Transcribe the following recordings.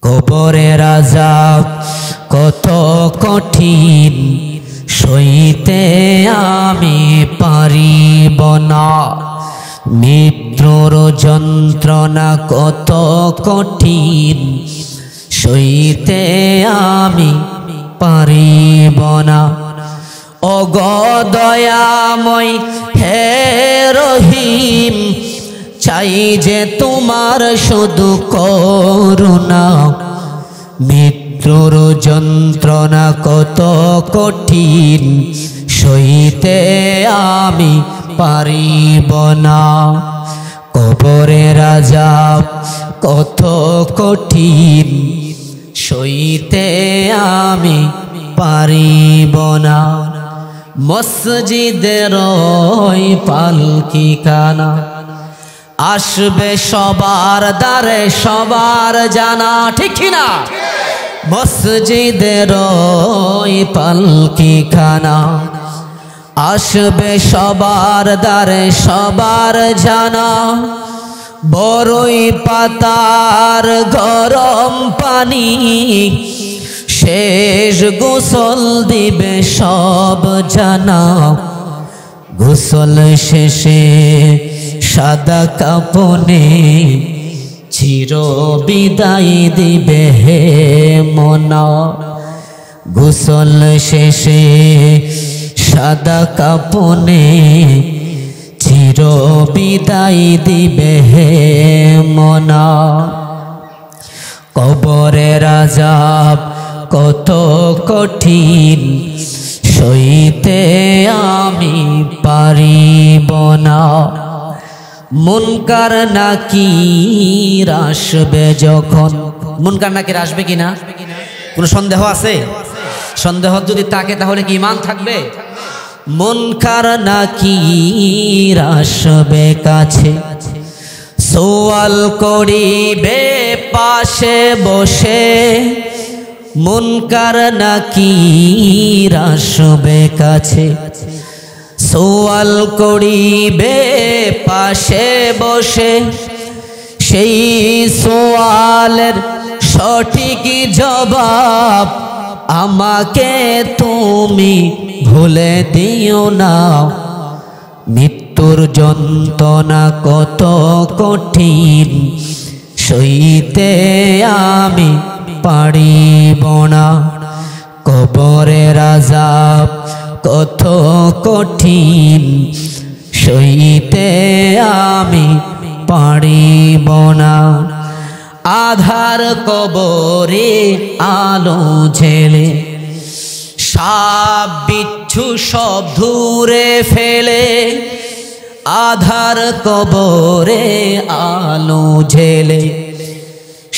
কবরের আযাব কত কঠিন, সইতে আমি পারিব না। মৃত্যুর যন্ত্রণা কত কঠিন, সইতে আমি পারিব না। ওগো দয়াময় হে রহিম, চাই যে তোমার শুধু করুণা। মৃত্যুর যন্ত্রণা কত কঠিন, সইতে আমি পারিব না। কবরের আযাব কত কঠিন, সইতে আমি পারিব না। মসজিদের ওই পালকি খানা, আসবে সবার দ্বারে সবার জানা, ঠিক কিনা? মসজিদের ওই পালকি খানা, আসবে সবার দ্বারে সবার জানা। বড়ই পাতার গরম পানি, শেষ গোসল দিবে সব জানা। গোসল শেষে সাদা কাপনে, চির বিদায় দিবে হে মনা। গোসল শেষে সাদা কাপনে, চির বিদায় দিবে হে মনা। কবরের আযাব কত কঠিন, সইতে আমি পারিব না। মুনকার নাকির আসবে যখন, মুনকার নাকির আসবে কিনা কোনো সন্দেহ আছে? সন্দেহ যদি থাকে তাহলে কি ঈমান থাকবে? মুনকার নাকির আসবে কাছে, সওয়াল করিবে পাশে বসে। মুনকার নাকির আসবে কাছে, সওয়াল করিবে পাশে বসে। সেই সওয়ালের সঠিক জবাব আমাকে তুমি ভুলে দিও না। মৃত্যুর যন্ত্রণা কত কঠিন, সইতে আমি পারিব না। কবরের আযাব কত কঠিন, সইতে আমি পারিব না। আধার কবরে আলো ঝেলে, সাপ বিচ্ছু সব দূরে ফেলে। আধার কবরে আলো ঝেলে,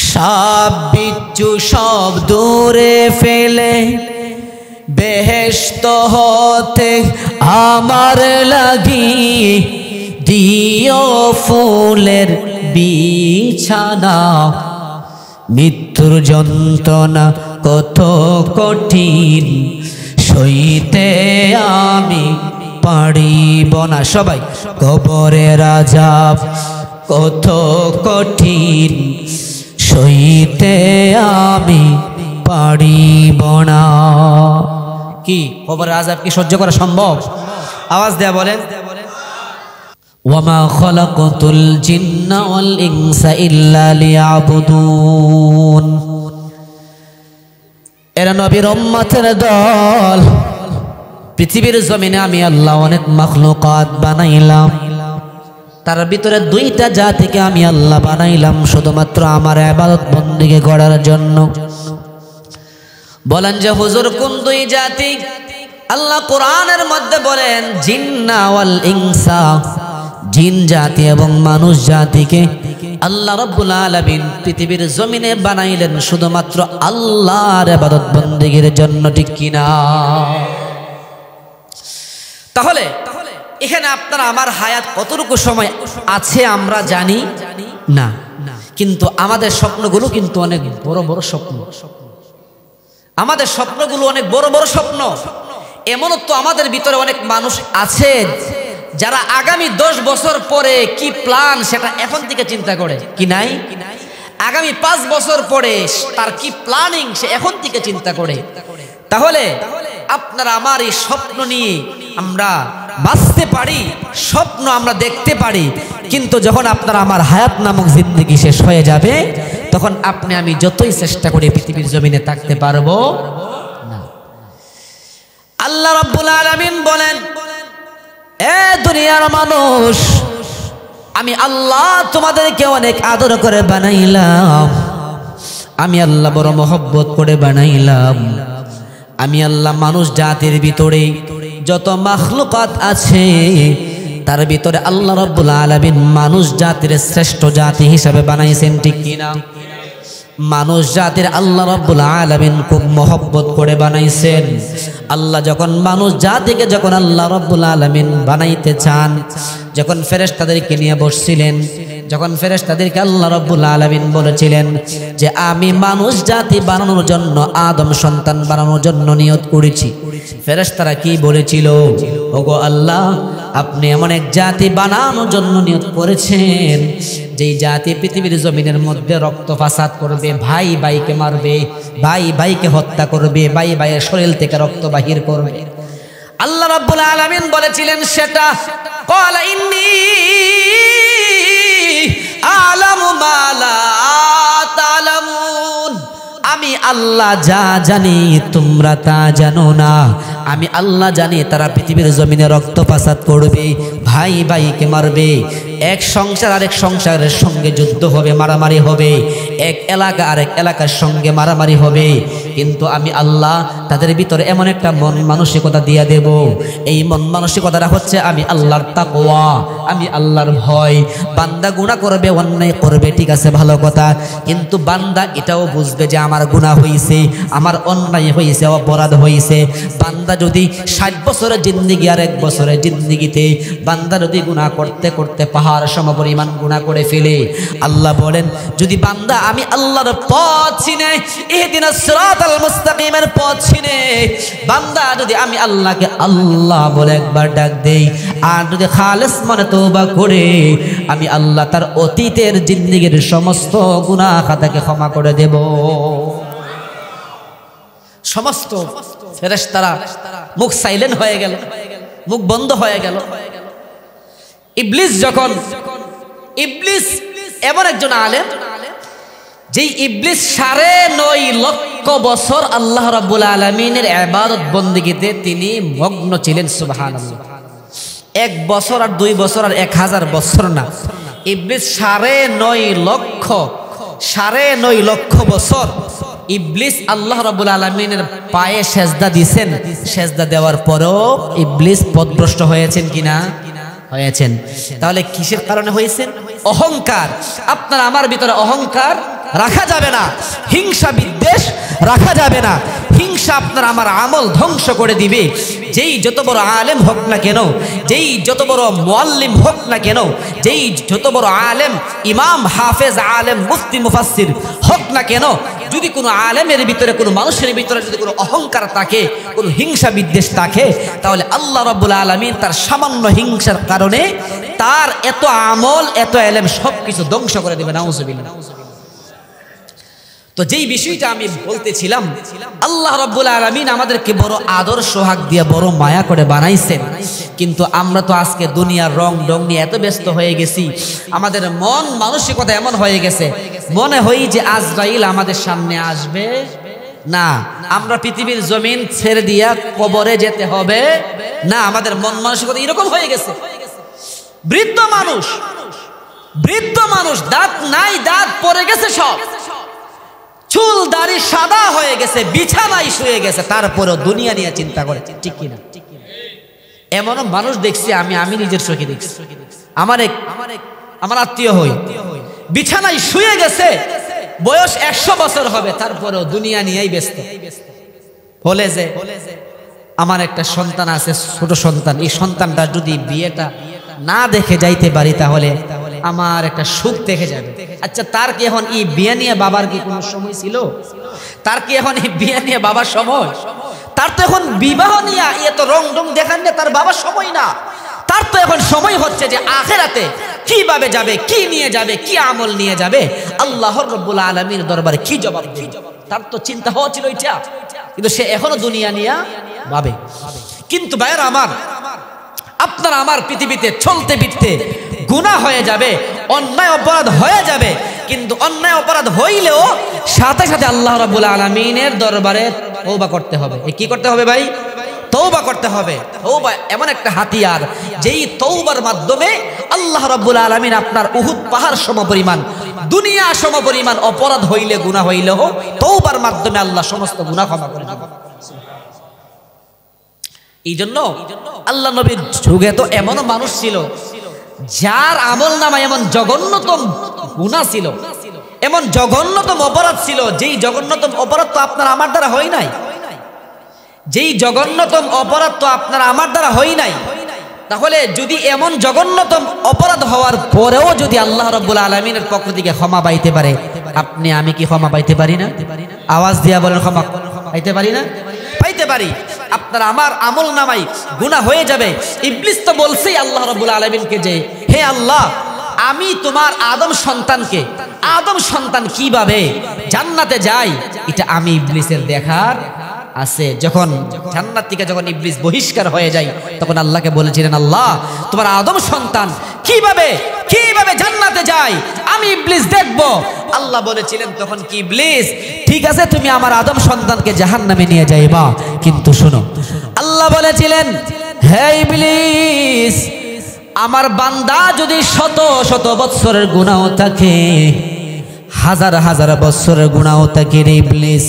সাপ বিচ্ছু সব দূরে ফেলে। বেহেশত হতে আমার লাগি দিও ফুলের বিছানা। মৃত্যুর যন্ত্রণা কত কঠিন, সইতে আমি পারিব না। সবাই কবরের আযাব কত কঠিন, সইতে আমি পারিব না। কি কবরের আযাব কি সহ্য করা সম্ভব? আওয়াজ দেয়া বলেন। ওয়ামা খালাকাতুল জিন্না ওয়াল ইনসা ইল্লা লিয়াবুদুন। এরা নবীর উম্মতের দল। পৃথিবীর জমিনে আমি আল্লাহ অনেক মাখলুকাত বানাইলাম, তার ভিতরে দুইটা জাতিকে আমি আল্লাহ বানাইলাম শুধুমাত্র আমার ইবাদত বন্দেগী করার জন্য। বলেন যে হুজুর কোন দুই জাতি? আল্লাহ কোরআনের মধ্যে বলেন জিন্না ওয়াল ইনসা, জিন জাতি এবং মানুষ জাতিকে আল্লাহ রাব্বুল আলামিন পৃথিবীর জমিনে বানাইলেন শুধুমাত্র আল্লাহর ইবাদত বন্দেগীর জন্য, ঠিক কিনা? তাহলে এখানে আপনার আমার হায়াত কতটুকু সময় আছে আমরা জানি না, কিন্তু আমাদের স্বপ্নগুলো কিন্তু অনেক বড় বড় স্বপ্ন। আমাদের স্বপ্নগুলো অনেক বড় বড় স্বপ্ন। এমনও তো আমাদের ভিতরে অনেক মানুষ আছে যারা আগামী 10 বছর পরে কি প্ল্যান সেটা এখন থেকে চিন্তা করে, কি নাই? আগামী 5 বছর পরে তার কি প্ল্যানিং সে এখন থেকে চিন্তা করে। তাহলে আপনারা আমার এই স্বপ্ন নিয়ে আমরা বাঁচতে পারি, স্বপ্ন আমরা দেখতে পারি, কিন্তু যখন আপনারা আমার হায়াত নামক জিন্দেগি শেষ হয়ে যাবে তখন আপনি আমি যতই চেষ্টা করে পৃথিবীর জমিনে থাকতে পারবো না। আল্লাহ রাব্বুল আলামিন বলেন, এ দুনিয়ার মানুষ, আমি আল্লাহ তোমাদেরকে অনেক আদর করে বানাইলাম, আমি আল্লাহ বড় মহব্বত করে বানাইলাম। আমি আল্লাহ মানুষ জাতির ভিতরে যত মাখলুকাত আছে তার ভিতরে আল্লাহ রাব্বুল আলামিন মানুষ জাতির শ্রেষ্ঠ জাতি হিসাবে বানাইছেন, ঠিক কিনা? মানুষ জাতির আল্লাহ রাব্বুল আলামিন খুব মহব্বত করে বানাইছেন। আল্লাহ যখন মানুষ জাতিকে যখন আল্লাহ রাব্বুল আলামিন বানাইতে চান, যখন ফেরেশতাদেরকে নিয়ে বসছিলেন, যখন ফেরেশতাদেরকে আল্লাহ রাব্বুল আলামিন বলেছিলেন যে আমি মানুষ জাতি বানানোর জন্য, আদম সন্তান বানানোর জন্য নিয়ত করেছি, ফেরেশতারা কি বলেছিল? ওগো আল্লাহ, আপনি এমন এক জাতি বানানোর জন্য নিয়ত করেছেন যেই জাতি পৃথিবীর জমিনের মধ্যে রক্ত ফাসাদ করবে, ভাই ভাইকে মারবে, ভাই ভাইকে হত্যা করবে, ভাই ভাইয়ের শরীর থেকে রক্ত বাহির করবে। আল্লাহ রাব্বুল আলামিন বলেছিলেন সেটা ক্বালা ইন্নী আ'লামু মা লা তা'লামুন, আমি আল্লাহ যা জানি তোমরা তা জানো না। আমি আল্লাহ জানি তারা পৃথিবীর জমিনে রক্ত ফাসাদ করবে, ভাই ভাইকে মারবে, এক সংসার আরেক সংসারের সঙ্গে যুদ্ধ হবে, মারামারি হবে, এক এলাকা আরেক এলাকার সঙ্গে মারামারি হবে। কিন্তু আমি আল্লাহ তাদের ভিতরে এমন একটা মন মানসিকতা দিয়ে দেব, এই মন মানসিকতাটা হচ্ছে আমি আল্লাহর তাকওয়া, আমি আল্লাহর ভয়। বান্দা গুনাহ করবে, অন্যায় করবে, ঠিক আছে, ভালো কথা, কিন্তু বান্দা এটাও বুঝবে যে আমার গুনাহ হয়েছে, আমার অন্যায় হয়েছে, অপরাধ হয়েছে। বান্দা যদি 60 বছরের জিন্দেগি আর 1 বছরের জিন্দেগিতে বান্দা যদি গুনাহ করতে করতে পাহাড় সমপরিমাণ গুনাহ করে ফেলে, আল্লাহ বলেন যদি বান্দা আমি আল্লাহর পথ চিনে, ইহদিনাস সিরাতাল মুস্তাকিমের পথ চিনে, বান্দা যদি আমি আল্লাহকে আল্লাহ বলে একবার ডাক দেই আর যদি খালেস মনে তওবা করে, আমি আল্লাহ তার অতীতের জিন্দেগির সমস্ত গুনাহ খাতাকে ক্ষমা করে দেব। সমস্ত ফেরেশতারা মুখ সাইলেন্ট হয়ে গেল, মুখ বন্ধ হয়ে গেল। ইবলিস যখন, ইবলিস এমন একজন আলেম যেই ইবলিস 9.5 লক্ষ বছর আল্লাহ রাব্বুল আলামিনের ইবাদত বন্দেগীতে তিনি মগ্ন ছিলেন। সুবহানাল্লাহ। 1 বছর আর 2 বছর আর 1000 বছর না, ইবলিস 9.5 লক্ষ বছর ইবলিস আল্লাহ রাব্বুল আলামিনের পায়ে সেজদা দিয়েছেন। সেজদা দেওয়ার পরেও ইবলিস পথভ্রষ্ট হয়েছেন কিনা? হয়েছেন। তাহলে কিসের কারণে হয়েছেন? অহংকার। আপনার আমার ভিতরে অহংকার রাখা যাবে না, হিংসা বিদ্বেষ রাখা যাবে না। হিংসা আপনার আমার আমল ধ্বংস করে দিবে। যেই যত বড় আলেম হোক না কেন, যেই যত বড় মুআল্লিম হোক না কেন, যেই যত বড় আলেম, ইমাম, হাফেজ, আলেম, মুফতি, মুফাসসির হোক না কেন, যদি কোনো আলেমের ভিতরে, কোনো মানুষের ভিতরে যদি কোনো অহংকার থাকে, কোনো হিংসা বিদ্বেষ থাকে, তাহলে আল্লাহ রাব্বুল আলামিন তার সামান্য হিংসার কারণে তার এত আমল, এত ইলম সবকিছু ধ্বংস করে দেবে। নাউযুবিল্লাহ। তো যেই বিষয়টা আমি বলতেছিলাম, আল্লাহ রাব্বুল আলামিন আমাদেরকে বড় আদর সোহাগ দিয়ে বড় মায়া করে বানাইছেন, কিন্তু আমরা তো আজকে দুনিয়ার রং ঢং নিয়ে এত ব্যস্ত হয়ে গেছি, আমাদের মন মানসিকতা এমন হয়ে গেছে, মনে হয় যে আজরাইল আমাদের সামনে আসবে না, আমরা পৃথিবীর জমিন ছেড়ে দিয়া কবরে যেতে হবে না। আমাদের মন মানসিকতা এরকম হয়ে গেছে। বৃদ্ধ মানুষ দাঁত নাই, দাঁত পড়ে গেছে, সব চুল দাড়ি সাদা হয়ে গেছে, বিছানায় শুয়ে গেছে, তারপরেও দুনিয়া নিয়ে চিন্তা করে, ঠিক কিনা? এমনও মানুষ দেখছি, আমি নিজের চোখে দেখছি, আমার আত্মীয় হই, বিছানায় শুয়ে গেছে, বয়স 100 বছর হবে, তারপরেও দুনিয়া নিয়েই ব্যস্ত। বলে যে আমার একটা সন্তান আছে, ছোট সন্তান, এই সন্তানটা যদি বিয়েটা না দেখে যাইতে পারি তাহলে আমার একটা সুখ দেখে যাবে। আচ্ছা, তার কি এখন এই বিয়ে নিয়ে বাবার কি কোনো সময় ছিল? তার কি এখন এই বিয়ে নিয়ে বাবার সময়? তার তো এখন বিবাহ নিয়ে এত রং ঢং দেখান নিয়ে তার বাবার সময় না। তার তো এখন সময় হচ্ছে যে আখিরাতে কিভাবে যাবে, কি নিয়ে যাবে, কি আমল নিয়ে যাবে, আল্লাহর রাব্বুল আলামিনের দরবারে কি জবাব দিবে? তার তো চিন্তা হওয়া ছিল এটা, কিন্তু সে এখনো দুনিয়া নিয়ে ভাবে। কিন্তু ভাইয়েরা আমার, আপনার আমার পৃথিবীতে চলতে ফিরতে গুনাহ হয়ে যাবে, অন্যায় অপরাধ হয়ে যাবে, কিন্তু অন্যায় অপরাধ হইলেও সাথে সাথে আল্লাহ রাব্বুল আলামিনের দরবারে তওবা করতে হবে। কি করতে হবে ভাই? তওবা করতে হবে। তওবা এমন একটা হাতিয়ার, যেই তওবার মাধ্যমে আল্লাহ রাব্বুল আলামিন আপনার উহুদ পাহাড় সমপরিমাণ, দুনিয়া সমপরিমাণ অপরাধ হইলে, গুনাহ হইলেও তওবার মাধ্যমে আল্লাহ সমস্ত গুনাহ ক্ষমা করে দেন। এই জন্য আল্লাহ নবীর যুগে তো এমন মানুষ ছিল যার আমল নামায় এমন জঘন্যতম গুনাহ ছিল, এমন জঘন্যতম অপরাধ ছিল, যেই জঘন্যতম অপরাধ তো আপনার আমার দ্বারা হয় নাই, যেই জঘন্যতম অপরাধ তো আপনার আমার দ্বারা হয় নাই। তাহলে যদি এমন জঘন্যতম অপরাধ হওয়ার পরেও যদি আল্লাহ রাব্বুল আলামিনের পক্ষ থেকে ক্ষমা পাইতে পারে, আপনি আমি কি ক্ষমা পাইতে পারি না? আওয়াজ দিয়া বলেন, ক্ষমা পাইতে পারি না? পাইতে পারি। আপনার আমার আমল নামাই গুনাহ হয়ে যাবে। ইবলিস তো বলছেই আল্লাহ রাব্বুল আলামিনকে যে, হে আল্লাহ, আমি তোমার আদম সন্তান কিভাবে জান্নাতে যায়, এটা আমি ইবলিসের দেখার আছে। যখন জান্নাত থেকে যখন ইবলিস বহিষ্কার হয়ে যায়, তখন আল্লাহকে বলেছিলেন, আল্লাহ, তোমার আদম সন্তান কিভাবে জান্নাতে যায় আমি ইবলিস দেখব। আল্লাহ বলেছিলেন তখন কি, ইবলিস, ঠিক আছে, তুমি আমার আদম সন্তানকে জাহান্নামে নিয়ে যাইবা, কিন্তু শোনো, আল্লাহ বলেছিলেন, হে ইবলিস, আমার বান্দা যদি শত শত বৎসরের গুনাহ থাকে, হাজার হাজার বৎসরের গুনাহ থাকে রে ইবলিস,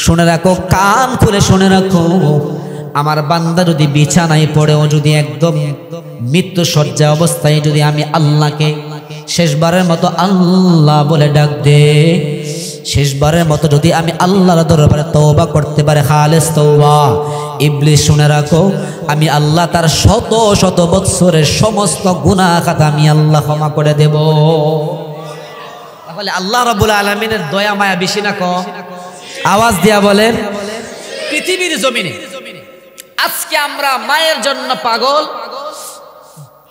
শুনে রাখো, কান খুলে শুনে রাখো, আমার বান্দা যদি বিছানায় পড়েও যদি একদম মৃত্যু শয্যা অবস্থায় যদি আমি আল্লাহকে শেষবারের মতো আল্লাহ বলে ডাক দে, শেষবারের মতো যদি আমি আল্লাহর দরবারে তওবা করতে পারে, খালেস তওবা, ইবলিস শুনে রাখো, আমি আল্লাহ তার শত শত বৎসরের সমস্ত গুনাহ খাতা আমি আল্লাহ ক্ষমা করে দেব। তাহলে আল্লাহ রাব্বুল আলামিনের দয়া মায়া বেশি না কম? আওয়াজ দিয়া বলেন। পৃথিবীর জমিনে আজকে আমরা মায়ের জন্য পাগল,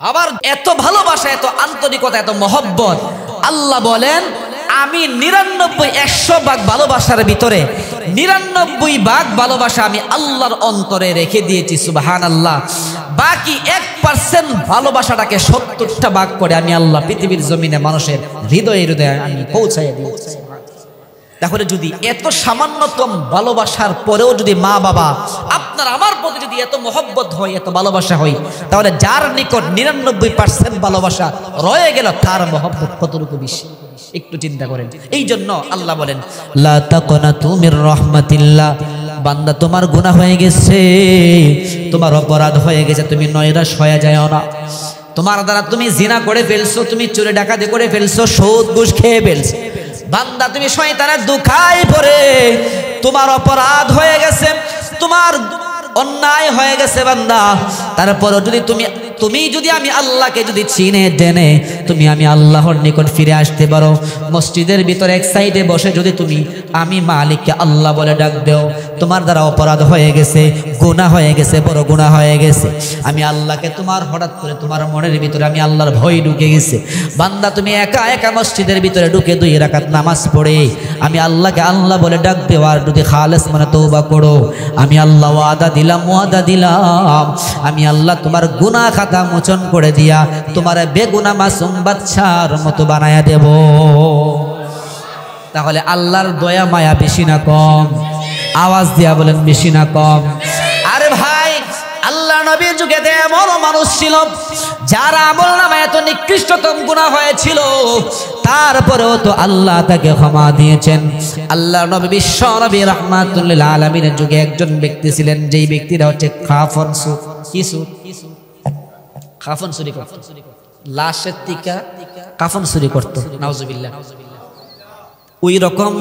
আবার এত ভালোবাসা, এত আন্তরিকতা, এত মহব্বত। আল্লাহ বলেন, আমি 99-100 ভাগ ভালোবাসার ভিতরে 99 ভাগ ভালোবাসা আমি আল্লাহর অন্তরে রেখে দিয়েছি, সুবহানাল্লাহ। বাকি 1% ভালোবাসাটাকে 70টা ভাগ করে আমি আল্লাহ পৃথিবীর জমিনে মানুষের হৃদয়ে হৃদয়ে আমি পৌঁছাইয়া দিয়েছি। তাহলে যদি এত সামান্যতম ভালোবাসার পরেও যদি মা বাবা আপনার আমার প্রতি যদি এত মহব্বত হয়, এত ভালোবাসা হয়, তাহলে যার নিকট 99% ভালোবাসা রয়ে গেল, তার মহব্বত কতটুকু বেশি, একটু চিন্তা করেন। এই জন্য আল্লাহ বলেন, লা তাকনাতু মির রাহমাতিল্লাহ, বান্দা তোমার গুনাহ হয়ে গেছে, তোমার অপরাধ হয়ে গেছে, তুমি নৈরাশ হয়ে যাও না। তোমার দ্বারা তুমি জিনা করে ফেলছো, তুমি চুরি ডাকাতি করে ফেলছো, সুদ ঘুষ খেয়ে ফেলছো, বান্দা তুমি শয়তানের দুখায় পড়ে তোমার অপরাধ হয়ে গেছে, তোমার অন্যায় হয়ে গেছে বান্দা। তারপরও যদি তুমি যদি আমি আল্লাহকে যদি চিনে জেনে তুমি আমি আল্লাহর নিকট ফিরে আসতে পারো, মসজিদের ভিতরে এক সাইডে বসে যদি তুমি আমি মালিককে আল্লাহ বলে ডাক দেও, তোমার দ্বারা অপরাধ হয়ে গেছে, গুনাহ হয়ে গেছে, বড় গুনাহ হয়ে গেছে, আমি আল্লাহকে তোমার হঠাৎ করে তোমার মনের ভিতরে আমি আল্লাহর ভয় ঢুকে গেছে, বান্দা তুমি একা একা মসজিদের ভিতরে ঢুকে 2 রাকাত নামাজ পড়ে আমি আল্লাহকে আল্লাহ বলে ডাক দেও, আর যদি খালেস মনে তওবা করো, আমি আল্লাহ ওয়াদা দিলাম আমি আল্লাহ তোমার গুনাহ খাতা মোচন করে দিয়া তোমার বেগুনা মাসুম বাচ্চার মতো বানায়া দেব। তাহলে আল্লাহর দয়া মায়া বেশি না কম? আওয়াজ দিয়া বলেন, বেশি না কম? আরে ভাই, আল্লাহ নবীর যুগে এমন মানুষ ছিল যার আমল নামায় এত নিকৃষ্টতম গুনাহ হয়েছিল, তারপরেও তো আল্লাহ তাকে ক্ষমা দিয়েছেন। আল্লাহ নবী বিশ্ব নবী রাহমাতুল লিল আলামিনের যুগে একজন ব্যক্তি ছিলেন, যেই ব্যক্তিটা হচ্ছে কাফন চুরি করত, লাশের টিকা কাফন চুরি করত, নাউজুবিল্লাহ। ওই রকম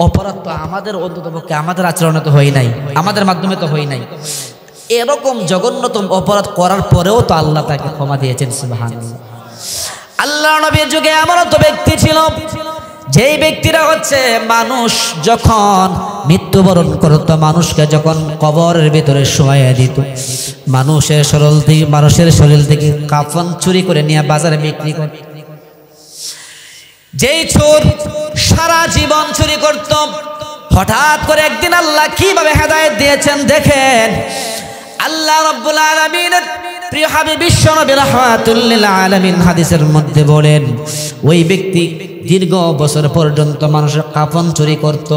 অপরাধ তো আমাদের অন্ততপক্ষে আমাদের আচরণে তো হয় নাই, আমাদের মাধ্যমে তো হয় নাই। এরকম জঘন্যতম অপরাধ করার পরেও তো আল্লাহ তাকে ক্ষমা দিয়েছেন, সুবহানাল্লাহ। আল্লাহ নবীর যুগে এমন তো ব্যক্তি ছিল যেই ব্যক্তিরা হচ্ছে মানুষ যখন মৃত্যুবরণ করত, মানুষকে যখন কবরের ভিতরে শোয়াইয়া দিত, মানুষের শরীর থেকে কাফন চুরি করে নিয়ে বাজারে বিক্রি করত। যেই চোর সারা জীবন চুরি করত, হঠাৎ করে একদিন আল্লাহ কিভাবে হেদায়েত দিয়েছেন দেখেন। আল্লাহ রাব্বুল আলামিনের প্রিয় হাবিব বিশ্বনবী রাহমাতুল লিল আলামিন হাদিসের মধ্যে বলেন, ওই ব্যক্তি দীর্ঘ বছর পর্যন্ত মানুষের কাফন চুরি করত,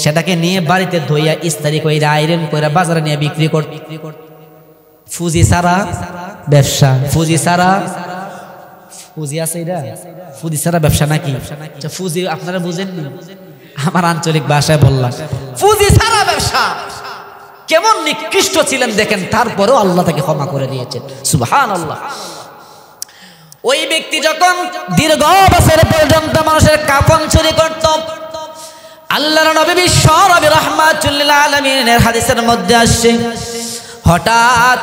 সেটাকে নিয়ে বাড়িতে ধুইয়া ইস্তারি করে আয়রন করে বাজারে নিয়ে বিক্রি করত। ফুজি সারা ব্যবসা, ফুজি সারা, ফুজি আছে এটা, ফুজি সারা ব্যবসা নাকি? ফুজি আপনারা বুঝেননি, আমার আঞ্চলিক ভাষায় বললাম, ফুজি সারা ব্যবসা। কেমন নিকৃষ্ট ছিলেন দেখেন, তারপরেও আল্লাহ তাকে ক্ষমা করে দিয়েছেন, সুবহানাল্লাহ। ওই ব্যক্তি যখন দীর্ঘ বছর পর্যন্ত মানুষের কাফন চুরি করত, আল্লাহর নবী বিশ্বনবী রাহমাতুল লিল আলামিনের হাদিসের মধ্যে আসছে, হঠাৎ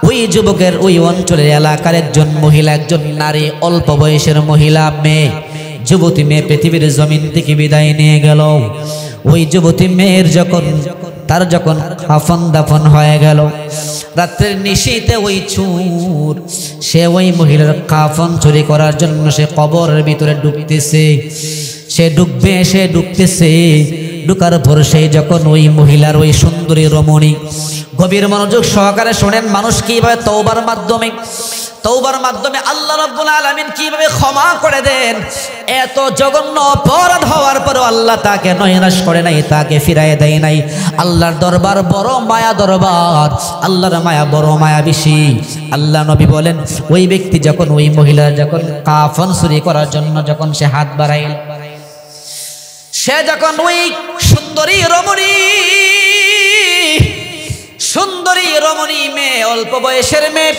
ওই যুবকের ওই অঞ্চলের এলাকার একজন মহিলা, একজন নারী, অল্প বয়সের মহিলা, মেয়ে, যুবতী মেয়ে পৃথিবীর জমিন থেকে বিদায় নিয়ে গেল। ওই যুবতী মেয়ের তার যখন কাফন দাফন হয়ে গেল, রাত্রের নিশীতে ওই চোর সে ওই মহিলার কাফন চুরি করার জন্য সে কবরের ভিতরে ঢুকতেছে, সে ঢুকতেছে। ঢুকার পর সে যখন ওই মহিলার ওই সুন্দরী রমণী, গভীর মনোযোগ সহকারে শোনেন, মানুষ কিভাবে তওবার মাধ্যমে আল্লাহ রাব্বুল আলামিন কিভাবে ক্ষমা করে দেন। এত জঘন্য অপরাধ হওয়ার পরও আল্লাহ তাকে নয়নাশ করে নাই, তাকে ফিরায় দেয় নাই। আল্লাহর দরবার বড় মায়া দরবার, আল্লাহর মায়া বড় মায়া বেশি। আল্লাহ নবী বলেন, ওই ব্যক্তি যখন ওই মহিলা যখন কাফন চুরি করার জন্য যখন সে হাত বাড়াইল, সে যখন ওই সুন্দরী রমণী মেয়ে, অল্প বয়সের মেয়ে,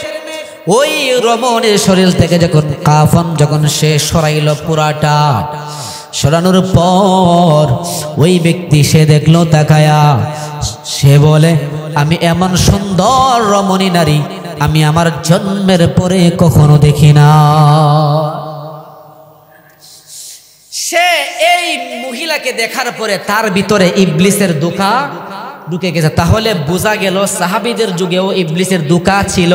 ওই রমণীর শরীর থেকে যখন কাফন যখন সে সরাইল, পুরাটা সরানোর পর ওই ব্যক্তি সে দেখলো তাকায়া, সে বলে, আমি এমন সুন্দর রমণী নারী আমি আমার জন্মের পরে কখনো দেখি না। সে এই মহিলাকে দেখার পরে তার ভিতরে ইবলিসের ধোঁকা ঢুকে গেছে। তাহলে বোঝা গেল সাহাবীদের যুগেও ইবলিসের ধোঁকা ছিল,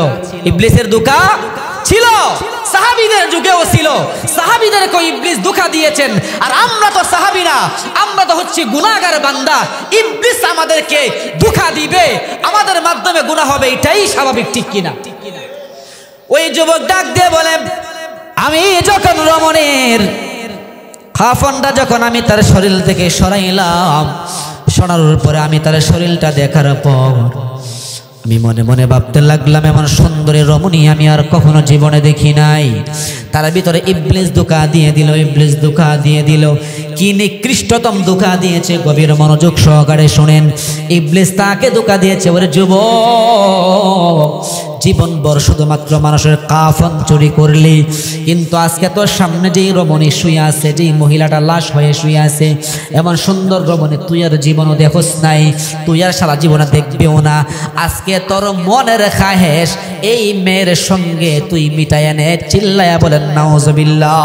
সাহাবীদের যুগেও ছিল। সাহাবীদেরকে ইবলিস ধোঁকা দিয়েছেন, আর আমরা তো সাহাবী না, আমরা তো হচ্ছে গুনাহগার বান্দা। ইবলিস আমাদেরকে ধোঁকা দিবে, আমাদের মাধ্যমে গুনাহ হবে, এটাই স্বাভাবিক, ঠিক কিনা? ওই যুবক ডাক দিয়ে বলে, আমি যখন রমণীর কাফনটা যখন আমি তার শরীর থেকে সরাইলাম, সরানোর পরে আমি তার শরীরটা দেখার পর আমি মনে মনে ভাবতে লাগলাম, এমন সুন্দরী রমণী আমি আর কখনো জীবনে দেখি নাই। তার ভিতরে ইবলিস ধোঁকা দিয়ে দিল। কি নিকৃষ্টতম ধোঁকা দিয়েছে, গভীর মনোযোগ সহকারে শুনেন। ইবলিস তাকে ধোঁকা দিয়েছে, ওরে যুবক, জীবনভর শুধুমাত্র মানুষের কাফন চুরি করলি, কিন্তু আজকে তোর সামনে যেই রমণী শুয়ে আছে, যেই মহিলাটা লাশ হয়ে শুয়ে আছে, এমন সুন্দর রমণী তুই আর জীবনও দেখোস নাই, তুই আর সারা জীবনে দেখবেও না। আজকে তোর মনের খাহেশ এই মেয়ের সঙ্গে তুই মিটাইয়া নে। চিল্লায়া বলেন নাউজুবিল্লাহ।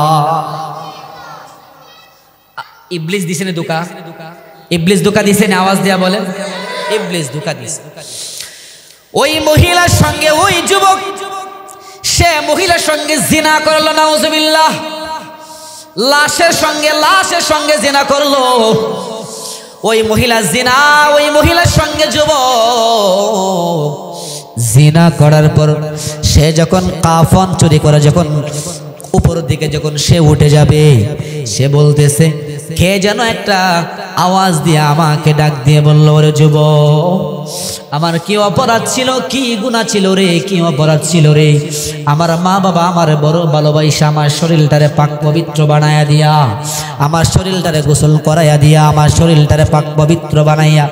ইবলিস দিছে না ধোঁকা? ইবলিস ধোঁকা দিছে না? আওয়াজ দেয়া বলেন, ইবলিস ধোঁকা দিছে। ওই মহিলার সঙ্গে ওই যুবক, সে মহিলার সঙ্গে জিনা করলো, নাউজুবিল্লাহ। লাশের সঙ্গে জিনা করলো। ওই মহিলার সঙ্গে যুবক জিনা করার পর সে যখন কাফন চুরি করে যখন উপর দিকে যখন সে উঠে যাবে, সে বলতেছে, কে যেন একটা আওয়াজ দিয়ে আমাকে ডাক দিয়ে বলল, ওরে যুবক, আমার কি অপরাধ ছিল, কি গুনাহ ছিল রে, কি অপরাধ ছিল রে? আমার মা বাবা আমার বড় ভালোবাসা আমার শরীরটারে পাক পবিত্র বানায়া দিয়া, আমার শরীরটারে গোসল করাইয়া দিয়া, আমার শরীরটারে পাক পবিত্র বানাইয়া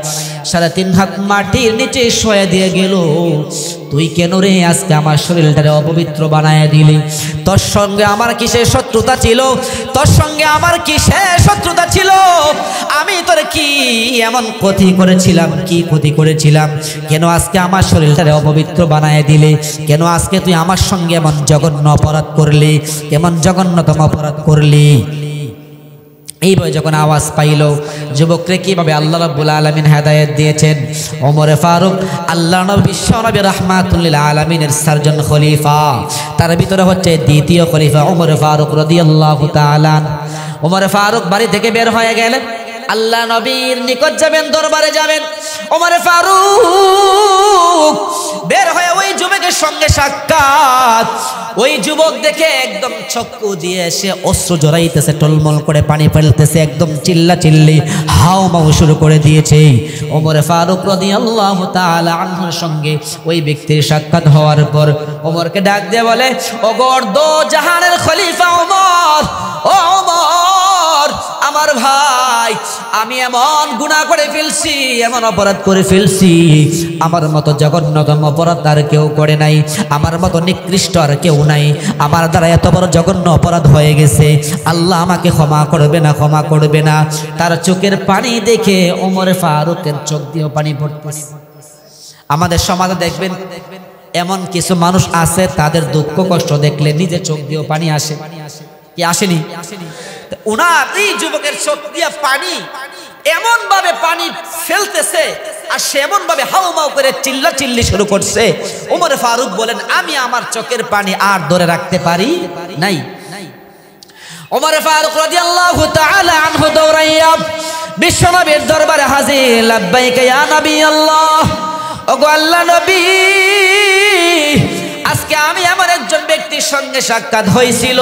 3.5 হাত মাটির নিচে শোয়া দিয়ে গেল। তুই কেন রে আজকে আমার শরীরটারে অপবিত্র বানায়া দিলি? তোর সঙ্গে আমার কিসের শত্রুতা ছিল? আমি তোর কি এমন ক্ষতি করেছিলাম? কেন আজকে আমার শরীরটারে অপবিত্র বানায় দিলে? কেন আজকে তুই আমার সঙ্গে এমন জঘন্য অপরাধ করলি, এমন জঘন্যতম অপরাধ করলি? এইভাবে যখন আওয়াজ পাইল, যুবকরে কিভাবে আল্লাহ রাব্বুল আলামিন হেদায়েত দিয়েছেন। ওমরে ফারুক আল্লাহ নবী বিশ্ব নবী রাহমাতুল লিল আলামিনের সার্জন খলিফা, তার ভিতরে হচ্ছে দ্বিতীয় খলিফা ওমরে ফারুক রাদিয়াল্লাহু তাআলা। ওমরে ফারুক বাড়ি থেকে বের হয়ে গেলেন, আল্লাহ নবীর নিকট যাবেন, দরবারে যাবেন। ওমরে ফারুক বের হয়ে ওই যুবকের সঙ্গে সাক্ষাৎ। ওই যুবক দেখে একদম চক্ষু দিয়ে সে অশ্রু জড়াইতেছে, টলমল করে পানি ফেলতেছে, একদম চিল্লা চিল্লি হাও মাও শুরু করে দিয়েছে। ওমরে ফারুক রাদিয়াল্লাহু তাআলা আনহুর সঙ্গে ওই ব্যক্তির সাক্ষাৎ হওয়ার পর ওমরকে ডাক দিয়ে বলে, ও গর্দ জাহানের খলিফা ওমর, ও ওমর আমার ভাই, আমি এমন গুনাহ করে ফেলছি, এমন অপরাধ করে ফেলছি, আমার মতো জঘন্যতম অপরাধ আর কেউ করে নাই, আমার মতো নিকৃষ্ট আর কেউ নাই, আমার দ্বারা এত বড় জঘন্য অপরাধ হয়ে গেছে, আল্লাহ আমাকে ক্ষমা করবে না, ক্ষমা করবে না। তার চোখের পানি দেখে ওমরে ফারুকের চোখ দিয়ে পানি পড়তেছে। আমাদের সমাজে দেখবেন এমন কিছু মানুষ আছে, তাদের দুঃখ কষ্ট দেখলে নিজের চোখ দিয়ে পানি আসে, কি আসেনি? ওনার এই যুবকের চোখ দিয়ে পানি এমন ভাবে পানি ফেলতেছে, আর সে এমন ভাবে হাউমাউ করে চিল্লা চিল্লি শুরু করছে। ওমর ফারুক বলেন, আমি আমার চোখের পানি আর ধরে রাখতে পারি নাই। ওমর ফারুক রাদিয়াল্লাহু তাআলা আনহু দৌড়াইয়া বিশ্বনবীর দরবারে হাজির। লাব্বাইকা ইয়া নবী আল্লাহ, ওগো আল্লাহ নবী, আজকে আমি এমন একজন ব্যক্তির সঙ্গে সাক্ষাৎ হয়েছিল,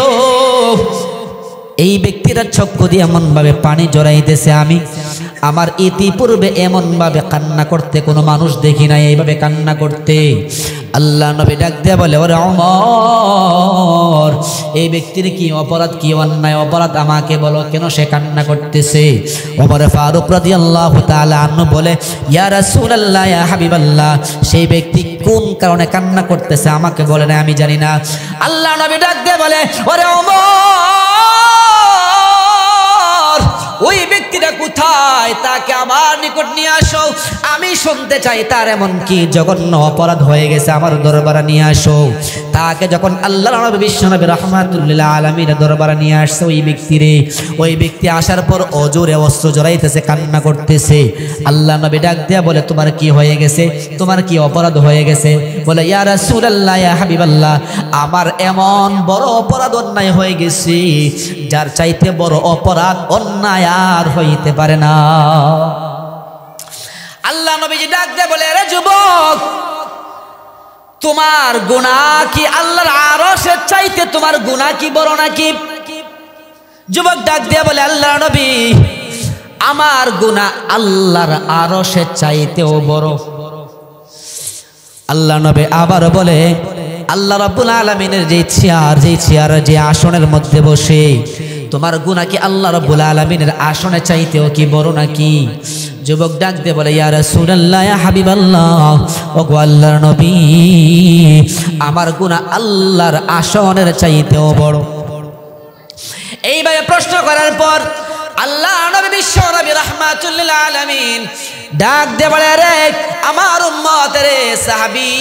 এই ব্যক্তিরা চক্ষু দিয়ে এমন ভাবে পানি জড়াইতেছে, আমি আমার ইতিপূর্বে এমন ভাবে কান্না করতে কোনো মানুষ দেখি নাই, এইভাবে কান্না করতে। আল্লাহ নবী ডাক দিয়ে বলে, ওরে ওমর, এই ব্যক্তির কি অপরাধ, কি অন্যায় অপরাধ আমাকে বলো, কেন সে কান্না করতেছে? ওমর ফারুক রাদিয়াল্লাহু তাআলা আনহু বলে, ইয়া রাসূলুল্লাহ, ইয়া হাবিবাল্লাহ, সেই ব্যক্তি কোন কারণে কান্না করতেছে আমাকে বলে না, আমি জানি না। আল্লাহ নবী ডাক দিয়ে বলে, ওরে ওমর, ওই ব্যক্তিটা কোথায়, তাকে আমার নিকট নিয়ে আসো, আমি শুনতে চাই তার এমন কি জঘন্য অপরাধ হয়ে গেছে, আমার দরবারে নিয়ে আসো। তাকে যখন আল্লাহর নবী বিশ্বনবী রাহমাতুল লিল আলামিনের দরবারে নিয়ে আসছে ওই ব্যক্তি আসার পর অজুরে অস্ত্র জড়াইতেছে, কান্না করতেছে। আল্লাহ নবী ডাক দিয়া বলে, তোমার কি হয়ে গেছে, তোমার কি অপরাধ হয়ে গেছে? বলে, ইয়া রাসূলুল্লাহ, ইয়া হাবিবাল্লাহ, আমার এমন বড় অপরাধ অন্যায় হয়ে গেছে, যার চাইতে বড় অপরাধ অন্যায় আর হইতে পারে না। আল্লাহ নবীজি ডাক দিয়ে বলে, আরে যুবক, তোমার গুনাহ কি আল্লাহর আরশের চাইতে তোমার গুনাহ কি বড় নাকি? যুবক ডাক দিয়ে বলে, আল্লাহ নবী, আমার গুনাহ আল্লাহর আরশের চাইতেও বড়। আল্লাহ নবী আবার বলে, আল্লাহ রাব্বুল আলামিনের যে চেয়ার যে আসনের মধ্যে বসে, তোমার গুনাহ কি আল্লাহ রাব্বুল আলামিনের আসনে চাইতেও কি বড় নাকি? যুবক ডাক দিয়ে বলে, ইয়া রাসূলুল্লাহ, ইয়া হাবিবাল্লাহ, ওগো আল্লাহর নবী, আমার গুনাহ আল্লাহর আসনের চাইতেও বড়। এইভাবে প্রশ্ন করার পর আল্লাহ নবী বিশ্ব নবী রাহমাতুল লিল আলামিন ডাক দিয়ে বলে, রে আমার উম্মত, রে সাহাবী,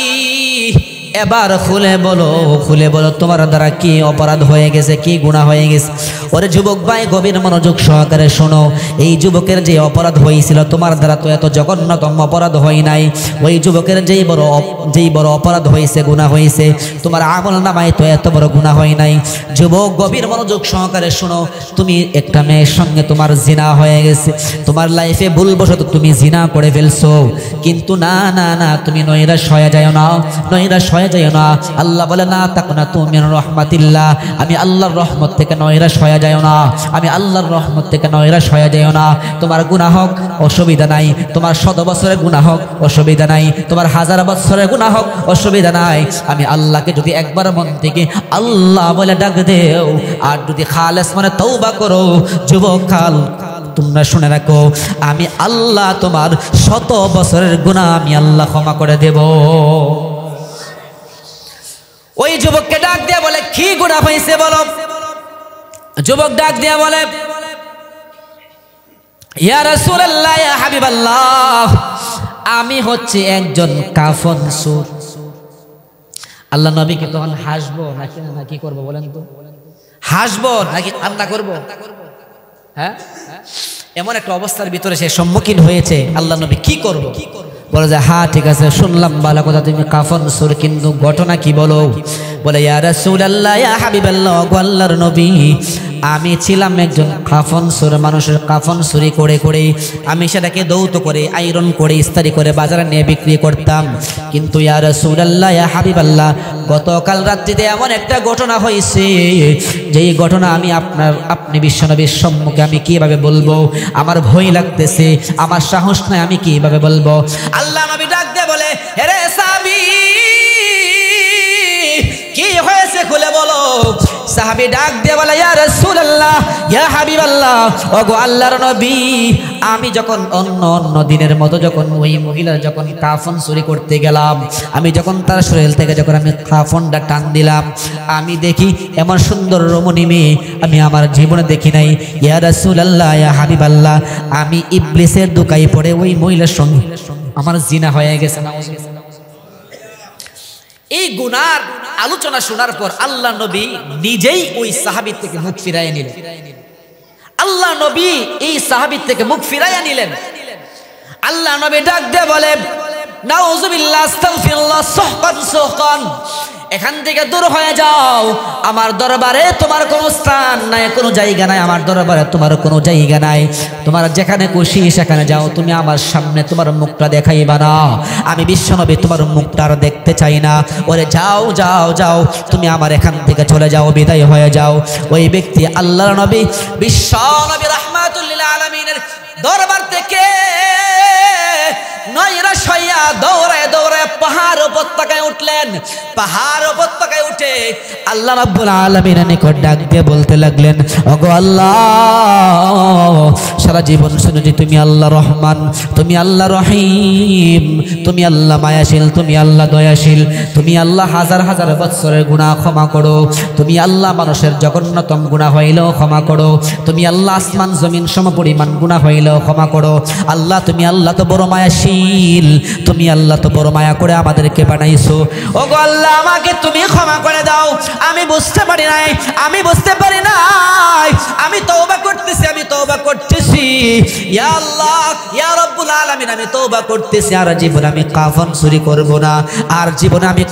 এবার খুলে বলো তোমার দ্বারা কি অপরাধ হয়ে গেছে, কি গুনাহ হয়ে গেছে? ওরে যুবক ভাই, গভীর মনোযোগ সহকারে শোনো। এই যুবকের যে অপরাধ হয়েছিল, তোমার দ্বারা তো এত জঘন্যতম অপরাধ হয় নাই। ওই যুবকের যেই বড় অপরাধ হয়েছে, গুনাহ হয়েছে, তোমার আমল নামায় তো এত বড় গুনাহ হয় নাই। যুবক, গভীর মনোযোগ সহকারে শোনো। তুমি একটা মেয়ের সঙ্গে তোমার জিনা হয়ে গেছে, তোমার লাইফে ভুলবশত তুমি জিনা করে ফেলছো, কিন্তু না না না, তুমি নৈরাশ হয়ে যাও না, নৈরাশ হয়ে যায় না। আল্লাহ বলে, না তাকনাতু মিন রাহমাতিল্লাহ, আমি আল্লাহর রহমত থেকে নৈরাশ হয়ে যায় না, আমি আল্লাহর রহমত থেকে নৈরাশ হয়ে যায় না। তোমার গুনাহ হোক অসুবিধা নাই, তোমার 100 বছরের গুনাহ হোক অসুবিধা নাই, তোমার 1000 বছরের গুনাহ হোক অসুবিধা নাই। আমি আল্লাহকে যদি একবার মন থেকে আল্লাহ বলে ডাক দেও, আর যদি খালেস মনে তওবা করো, যুবক কাল তোমরা শুনে রাখো, আমি আল্লাহ তোমার 100 বছরের গুনাহ আমি আল্লাহ ক্ষমা করে দেব। ওই যুবককে ডাক দিয়া বলে, কি গুনাহ হয়েছে বলো? যুবক ডাক দিয়া বলে, ইয়া রাসূলুল্লাহ, ইয়া হাবিবাল্লাহ, আমি হচ্ছে একজন কাফন সুর। আল্লাহ নবীকে তখন হাসবো নাকি করবো বলেন তো? হাসবো নাকি কান্না করবো? হ্যাঁ, এমন একটা অবস্থার ভিতরে সে সম্মুখীন হয়েছে। আল্লাহ নবী কি করব? বলে যে হ্যাঁ ঠিক আছে, শুনলাম ভালো কথা, তুমি কাফন সুর, কিন্তু ঘটনা কি বলো? বলে ইয়া রাসূলুল্লাহ, ইয়া হাবিবাল্লাহ, আল্লাহর নবী, আমি ছিলাম একজন কাফন সুর, মানুষের কাফন চুরি করে করে আমি সেটাকে দৌত করে আয়রন করে ইস্তারি করে বাজারে নিয়ে বিক্রি করতাম। কিন্তু ইয়া রাসূলুল্লাহ, ইয়া হাবিবাল্লাহ, গতকাল রাত্রিতে এমন একটা ঘটনা হয়েছে, যেই ঘটনা আপনি বিশ্বনবীর সম্মুখে আমি কিভাবে বলবো? আমার ভয় লাগতেছে, আমার সাহস নাই, আমি কিভাবে বলবো? আল্লাহ নবী ডাক দিয়ে বলে, হে সাহাবী, কি হয়েছে খুলে বলো। সাহাবী ডাক দিয়ে বলে, ইয়া রাসূলুল্লাহ, ইয়া হাবিবাল্লাহ, ওগো আল্লাহর নবী, আমি যখন অন্য দিনের মতো যখন ওই মহিলার যখন কাফন চুরি করতে গেলাম, আমি যখন তার শরীর থেকে যখন আমি কাফনটা টান দিলাম, আমি দেখি এমন সুন্দর রমণী মেয়ে আমি আমার জীবনে দেখি নাই। ইয়া রাসূলুল্লাহ, ইয়া হাবিবাল্লাহ, আমি ইবলিসের দুকায় পড়ে ওই মহিলার সঙ্গে আমার জিনা হয়ে গেছে। এই গুনার আলোচনা শোনার পর আল্লাহ নবী নিজেই ওই সাহাবীর থেকে মুখ ফিরাইয়া নিলেন। আল্লাহ নবী এই সাহাবীর থেকে মুখ ফিরাইয়া নিলেন। আল্লাহ নবী ডাক দিয়ে বলে, নাউযুবিল্লাহ, আস্তাগফিরুল্লাহ, সুহকান সুহকান, এখান থেকে দূর হয়ে যাও, আমার দরবারে তোমার কোনো স্থান নাই, কোনো জায়গা নাই, আমার দরবারে তোমার কোনো জায়গা নাই, তোমার যেখানে খুশি সেখানে যাও, তুমি আমার সামনে তোমার মুখটা দেখাইবা না, আমি বিশ্বনবী তোমার মুখটা আর দেখতে চাই না, ওরে যাও যাও যাও, তুমি আমার এখান থেকে চলে যাও, বিদায় হয়ে যাও। ওই ব্যক্তি আল্লাহর নবী বিশ্বনবী রাহমাতুল লিল আলামিনের দরবার থেকে নয়রাশ হইয়া দৌড়ায় দৌড়ায় পাহাড় উপত্যকায় উঠলেন। পাহাড় উপত্যকায় উঠে আল্লাহ রাব্বুল আলামিনের নিকট ডাক দিয়ে বলতে লাগলেন, ওগো আল্লাহ, সারা জীবন শুনেছি তুমি আল্লাহ রহমান, তুমি আল্লাহ রহিম, তুমি আল্লাহ মায়াশীল, তুমি আল্লাহ দয়াশীল, তুমি আল্লাহ হাজার হাজার বৎসরের গুনাহ ক্ষমা করো, তুমি আল্লাহ মানুষের জঘন্যতম গুনাহ হইলেও ক্ষমা করো, তুমি আল্লাহ আসমান জমিন সমপরিমাণ গুনাহ হইলেও ক্ষমা করো। আল্লাহ তুমি আল্লাহ তো বড় মায়াশীল, তুমি আল্লাহ তো বড় মায়া করে আমাদেরকে বানাইছো। ওগো আল্লাহ, আমাকে তুমি ক্ষমা করে দাও, আমি বুঝতে পারি নাই, আমি বুঝতে পারি নাই, আমি তওবা করতেছি, আমি তওবা করতেছি, ইয়া আল্লাহ, ইয়া রাব্বুল আলামিন, আমি তওবা করতেছি, আর জীবনে আমি কাফন চুরি করব না, আর জীবনে আমি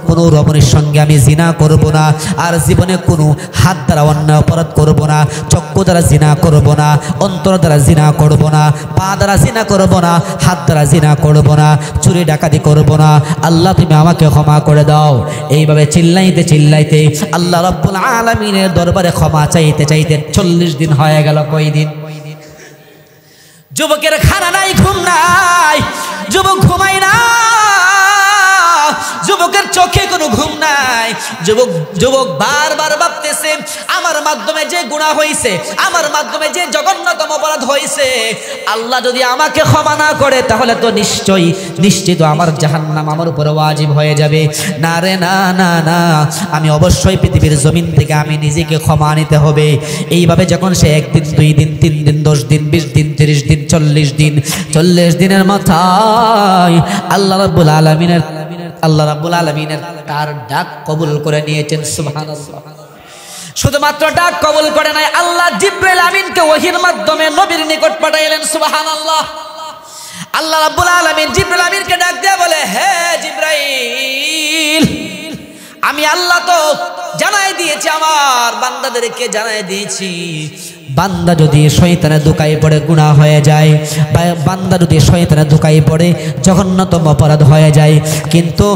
কোনো রমণীর সঙ্গে আমি জিনা করব না, আর জীবনে কোনো হাত দ্বারা অন্যায় অপরাধ করব না, চক্ষু দ্বারা জিনা করব না, অন্তর দ্বারা জিনা করব না, পা দ্বারা জিনা করব না, হাত দ্বারা জিনা করব না, চুরি ডাকাতি করব না, আল্লাহ তুমি আমাকে ক্ষমা করে দাও। এইভাবে চিল্লাইতে চিল্লাইতে আল্লাহ রাব্বুল আলামিনের দরবারে ক্ষমা চাইতে চাইতে 40 দিন হয়ে গেল। কই দিন? যুবকের খানা নাই, ঘুম নাই, যুবক ঘুমায় না, যুবকের চোখে কোনো ঘুম নাই। যুবক বারবার ভাবতেছে, আমার মাধ্যমে যে গুনাহ হয়েছে, আমার মাধ্যমে যে জঘন্যতম অপরাধ হয়েছে, আল্লাহ যদি আমাকে ক্ষমা না করে তাহলে তো নিশ্চিত আমার জাহান্নাম আমার উপরে ওয়াজিব হয়ে যাবে। না রে না না না, আমি অবশ্যই পৃথিবীর জমিন থেকে আমি নিজেকে ক্ষমা নিতে হবে। এইভাবে যখন সে 1 দিন 2 দিন 3 দিন 10 দিন 20 দিন 30 দিন 40 দিনের মাথায় আল্লাহ রাব্বুল আলামিনের তার ডাক কবুল করে নিয়েছেন। সুবহানাল্লাহ। শুধুমাত্র ডাক কবুল করে নাই, আল্লাহ জিবরাইল আমিনকে ওহীর মাধ্যমে নবীর নিকট পাঠাইলেন। সুবহানাল্লাহ। আল্লাহ রাব্বুল আলামিন জিবরাইল আমিনকে ডাক দিয়ে বলে, হে জিবরাইল, আমি আল্লাহ তো জানাই দিয়েছি, আমার বান্দাদেরকে জানাই দিয়েছি, বান্দা যদি শয়তানের ধোঁকায় পড়ে গুনাহ হয়ে যায়, বান্দা যদি শয়তানের ধোঁকায় পড়ে জঘন্যতম অপরাধ হয়ে যায়, কিন্তু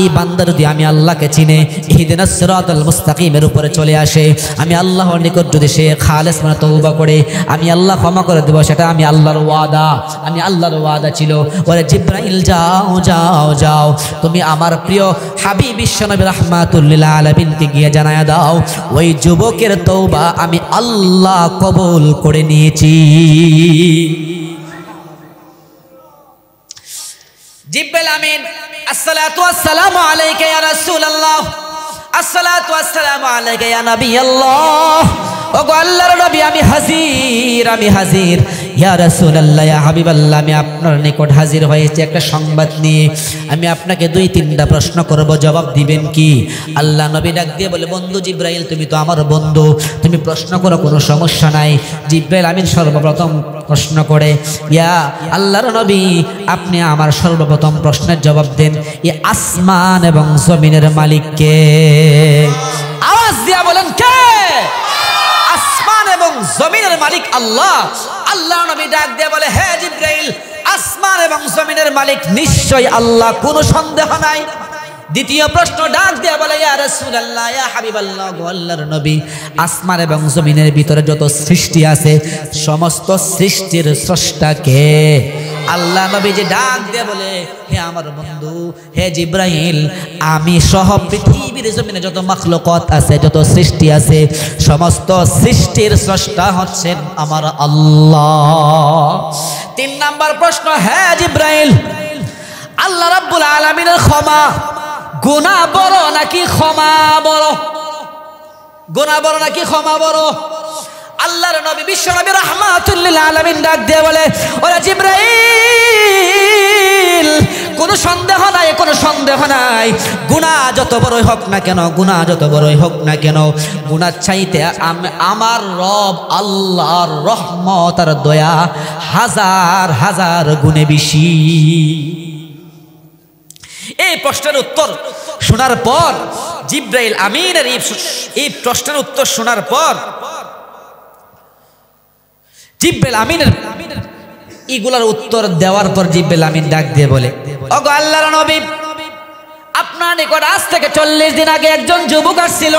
এই বান্দা যদি আমি আল্লাহকে চিনে ইহদিনাস সিরাতাল মুস্তাকিমের উপরে চলে আসে, আমি আল্লাহর নিকট যদি সে খালেস মানে তওবা করে, আমি আল্লাহ ক্ষমা করে দেব, সেটা আমি আল্লাহর ওয়াদা ছিল। ওরে জিবরাইল, যাও যাও যাও, তুমি আমার প্রিয় হাবিব বিশ্বনবী রাহমাতুল লিল আলামিনকে গিয়ে জানায়া দাও, ওই যুবকের তওবা আমি আল্লাহ কবুল করে নিয়েছি। জিবরাইল আমিন, আসসালাতু ওয়াসসালামু আলাইকা ইয়া রাসূলুল্লাহ, আসসালাতু ওয়াসসালামু আলাইকা ইয়া নবী আল্লাহ। ওগো আল্লাহর নবী, আমি হাজির। ইয়া রাসূলুল্লাহ, ইয়া হাবিবাল্লাহ, আমি আপনার নিকট হাজির হয়েছি একটা সংবাদ নিয়ে। আমি আপনাকে 2-3টা প্রশ্ন করব, জবাব দিবেন কি? আল্লাহ নবী ডাক দিয়ে বলে, বন্ধু জিব্রাইল, তুমি তো আমার বন্ধু, তুমি প্রশ্ন করো, কোনো সমস্যা নাই। জিব্রাইল আমিন সর্বপ্রথম প্রশ্ন করে, ইয়া আল্লাহর নবী, আপনি আমার সর্বপ্রথম প্রশ্নের জবাব দেন, এই আসমান এবং জমিনের মালিক কে? আওয়াজ দিয়া বলেন, কে? আসমান এবং জমিনের মালিক আল্লাহ। আল্লাহ নবী ডাক দিয়ে বলে, হে জিব্রাইল, আসমান এবং জমিনের মালিক নিশ্চয় আল্লাহ, কোনো সন্দেহ নাই। দ্বিতীয় প্রশ্ন ডাক দিয়ে বলে, ইয়া রাসূলুল্লাহ, ইয়া হাবিবাল্লাহ, আল্লাহর নবী, আসমান এবং জমিনের ভিতরে যত সৃষ্টি আছে সমস্ত সৃষ্টির স্রষ্টা কে? আল্লাহ নবী যে ডাক দিয়ে বলে, হে আমার বন্ধু, হে জিব্রাইল, আমি সহ পৃথিবীর জমিনে যত মাখলুকাত আছে, যত সৃষ্টি আছে, সমস্ত সৃষ্টির স্রষ্টা হচ্ছেন আমার আল্লাহ। 3 নাম্বার প্রশ্ন, হে জিব্রাইল, আল্লাহ রাব্বুল আলামিনের ক্ষমা, গুনাহ বড় নাকি ক্ষমা বড়? গুনাহ বড় নাকি ক্ষমা বড়? আল্লাহর নবী বিশ্ব নবী রাহমাতুল লিল আলামিন ডাক দিয়ে বলে, ওরে জিব্রাইল, কোনো সন্দেহ নাই, কোনো সন্দেহ নাই, গুনাহ যত বড়ই হোক না কেন, গুনাহ যত বড়ই হোক না কেন, গুনাহ চাইতে আমার রব আল্লাহর রহমত আর দয়া হাজার হাজার গুণে বেশি। এই প্রশ্নের উত্তর শোনার পর জিব্রাইল আমিনের এই প্রশ্নের উত্তর শোনার পর জিব্রাইল আমিনের এগুলার উত্তর দেওয়ার পর জিব্রাইল আমিন ডাক দিয়ে বলে, ওগো আল্লাহর নবী, আপনার নিকট আজ থেকে 40 দিন আগে একজন যুবক আসছিল,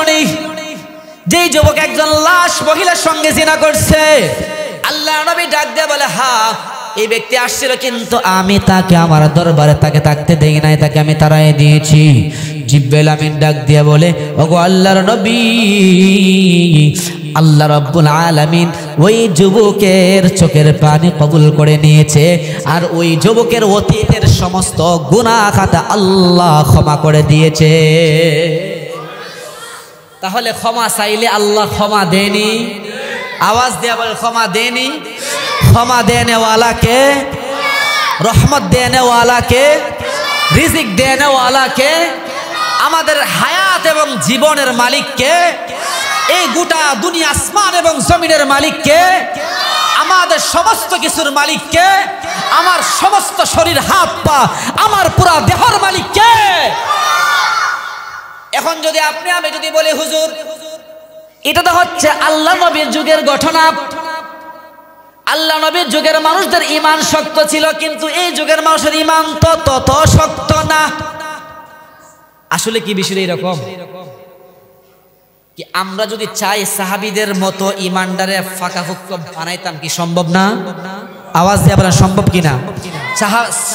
যেই যুবক একজন লাশ মহিলার সঙ্গে জিনা করছে। আল্লাহর নবী ডাক দিয়ে বলে, হ্যাঁ, এই ব্যক্তি আসছিল, কিন্তু আমি তাকে আমার দরবারে তাকে থাকতে দেই নাই, তাকে আমি তাড়াই দিয়েছি। জিব্রাইল আমিন ডাক দিয়ে বলে, ওগো আল্লাহর নবী, আল্লাহ রাব্বুল আলামিন ওই যুবকের চোখের পানি কবুল করে নিয়েছে, আর ওই যুবকের অতীতের সমস্ত গুনাহ খাতা আল্লাহ ক্ষমা করে দিয়েছে। তাহলে ক্ষমা চাইলে আল্লাহ ক্ষমা দেনি? আওয়াজ দেয়া বলে, ক্ষমা দেনি? ক্ষমা দেনে ওয়ালা কে? রহমত দেনে ওয়ালা কে? রিজিক দেনে ওয়ালা কে? আমাদের হায়াত এবং জীবনের মালিক কে? এই গোটা দুনিয়া আসমান এবং জমিনের মালিক কে? আমাদের সমস্ত কিছুর মালিক কে? আমার সমস্ত শরীর, হাত পা, আমার পুরা দেহর মালিক কে? এখন যদি আপনি আমি যদি বলি, হুজুর, এটা তো হচ্ছে আল্লাহ নবীর যুগের ঘটনা, আল্লাহ নবীর যুগের মানুষদের ঈমান শক্ত ছিল, কিন্তু এই যুগের মানুষের ঈমান তো তত শক্ত না। আসলে কি বিষয় এরকম কি আমরা যদি চাই সাহাবীদের মতো ঈমানদারে ফাঁকাফুক্ত বানাইতাম, কি সম্ভব না? আওয়াজ দিয়ে বলেন, সম্ভব কিনা?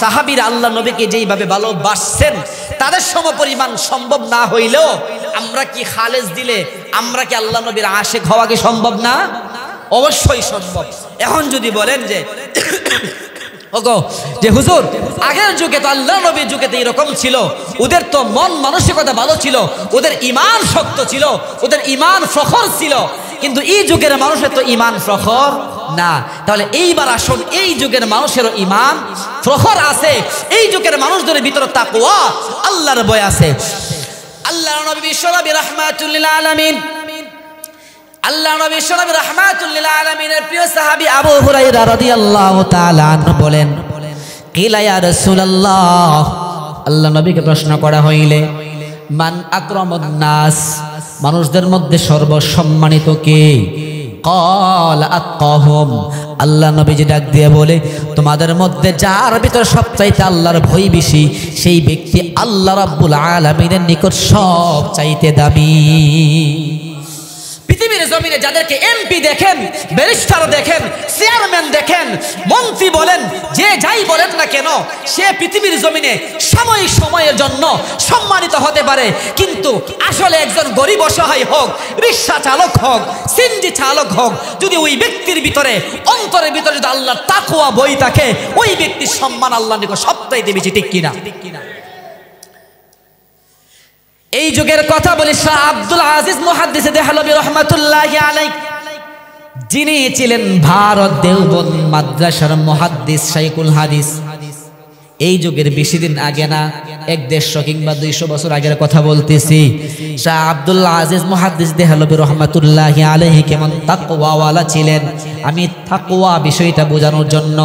সাহাবীরা আল্লাহ নবীকে যেইভাবে ভালোবাসছেন, তাদের সমপরিমাণ সম্ভব না হইলেও আমরা কি খালেজ দিলে আমরা কি আল্লাহ নবীর আশিক হওয়া কি সম্ভব না? অবশ্যই সম্ভব। এখন যদি বলেন যে ওগো যে হুজুর, আগের যুগে তো আল্লাহ নবীর যুগে তো এরকম ছিল, ওদের তো মন মানসিকতা ভালো ছিল, ওদের ঈমান শক্ত ছিল, ওদের ঈমান প্রখর ছিল, কিন্তু এই যুগের মানুষের তো ঈমান প্রখর না। তাহলে এইবার আসুন, এই যুগের মানুষেরও ঈমান প্রখর আছে, এই যুগের মানুষদের ভিতরে তাকওয়া, আল্লাহর ভয় আছে। আল্লাহর নবী বিশ্বনবী রাহমাতুল লিল আলামিন, আল্লাহ নবী বিশ্বনবী রাহমাতুল লিল আলামিনের প্রিয় সাহাবী আবু হুরায়রা রাদিয়াল্লাহু তাআলা আনহু বলেন, কিলা ইয়া রাসূলুল্লাহ, আল্লাহ নবীকে প্রশ্ন করা হইলে, মান আকরামুন নাস, মানুষদের মধ্যে সর্বসম্মানিত কে? ক্বাল আত্তাহুম, আল্লাহ নবীজি ডাক দিয়ে বলে, তোমাদের মধ্যে যার ভিতর সবচাইতে আল্লাহর ভয় বেশি, সেই ব্যক্তি আল্লাহ রাব্বুল আলামিনের নিকট সবচাইতে দামি। পৃথিবীর জমিনে যাদেরকে এমপি দেখেন, ব্যারিস্টার দেখেন, চেয়ারম্যান দেখেন, মন্ত্রী বলেন, যে যাই বলেন না কেন, সে পৃথিবীর জমিনে সাময়িক সময়ের জন্য সম্মানিত হতে পারে, কিন্তু আসলে একজন গরিব অসহায় হোক, রিক্সা চালক হোক, সিএনজি চালক হোক, যদি ওই ব্যক্তির ভিতরে, অন্তরের ভিতরে যদি আল্লাহর তাকওয়া বই থাকে, ওই ব্যক্তির সম্মান আল্লাহর নিকট সবচাইতে বেশি। ঠিক কিনা? এই যুগের কথা বলি, শাহ আব্দুল আজিজ মুহাদ্দিস দেহলভী রাহমাতুল্লাহি আলাইহি যিনি ছিলেন ভারত দেওবন্দ মাদ্রাসার মুহাদ্দিস শাইখুল হাদিস। এই যুগের বেশি দিন আগে না, 100 কিংবা 200 বছর আগের কথা বলতেছি। শাহ আব্দুল আজিজ মুহাদ্দিস দেহলভী রহমাতুল্লাহি আলাইহি কেমন তাকওয়াওয়ালা ছিলেন, আমি তাকওয়া বিষয়টা বোঝানোর জন্য,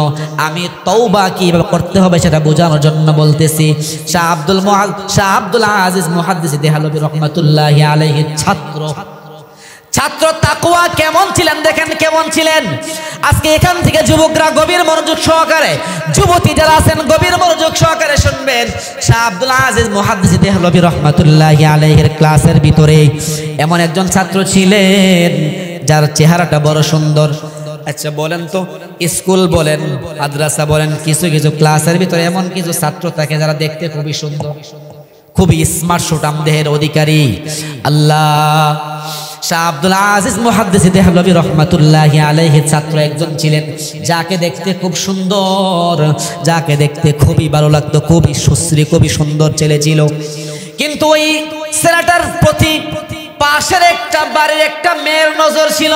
আমি তওবা কিভাবে করতে হবে সেটা বোঝানোর জন্য বলতেছি। শাহ আব্দুল আজিজ মুহাদ্দিস দেহলভী রহমাতুল্লাহি আলাইহি ছাত্র তাকওয়া কেমন ছিলেন দেখেন, কেমন ছিলেন। আজকে এখান থেকে যুবকরা গভীর মনোযোগ সহকারে, যুবতী যারা আছেন গভীর মনোযোগ সহকারে শুনবেন। শাহ আব্দুল আজিজ মুহাদ্দিস দেহলভী রহমাতুল্লাহি আলাইহির ক্লাসের ভিতরে এমন একজন ছাত্র ছিলেন যার চেহারাটা বড় সুন্দর। আচ্ছা বলেন তো, স্কুল বলেন, মাদ্রাসা বলেন, কিছু কিছু ক্লাসের ভিতরে এমন কিছু ছাত্র থাকে যারা দেখতে খুবই সুন্দর, খুবই স্মার্ট সুঠাম দেহের অধিকারী। আল্লাহ, শাহ আব্দুল আজিজ মুহাদ্দিস দেহলভী রহমাতুল্লাহি আলাইহি ছাত্র একজন ছিলেন যাকে দেখতে খুব সুন্দর, যাকে দেখতে খুবই ভালো লাগতো, খুবই সুশ্রী, খুবই সুন্দর ছেলে ছিল। কিন্তু ওই ছেলেটার প্রতি পাশের একটা বাড়ির একটা মেয়ের নজর ছিল।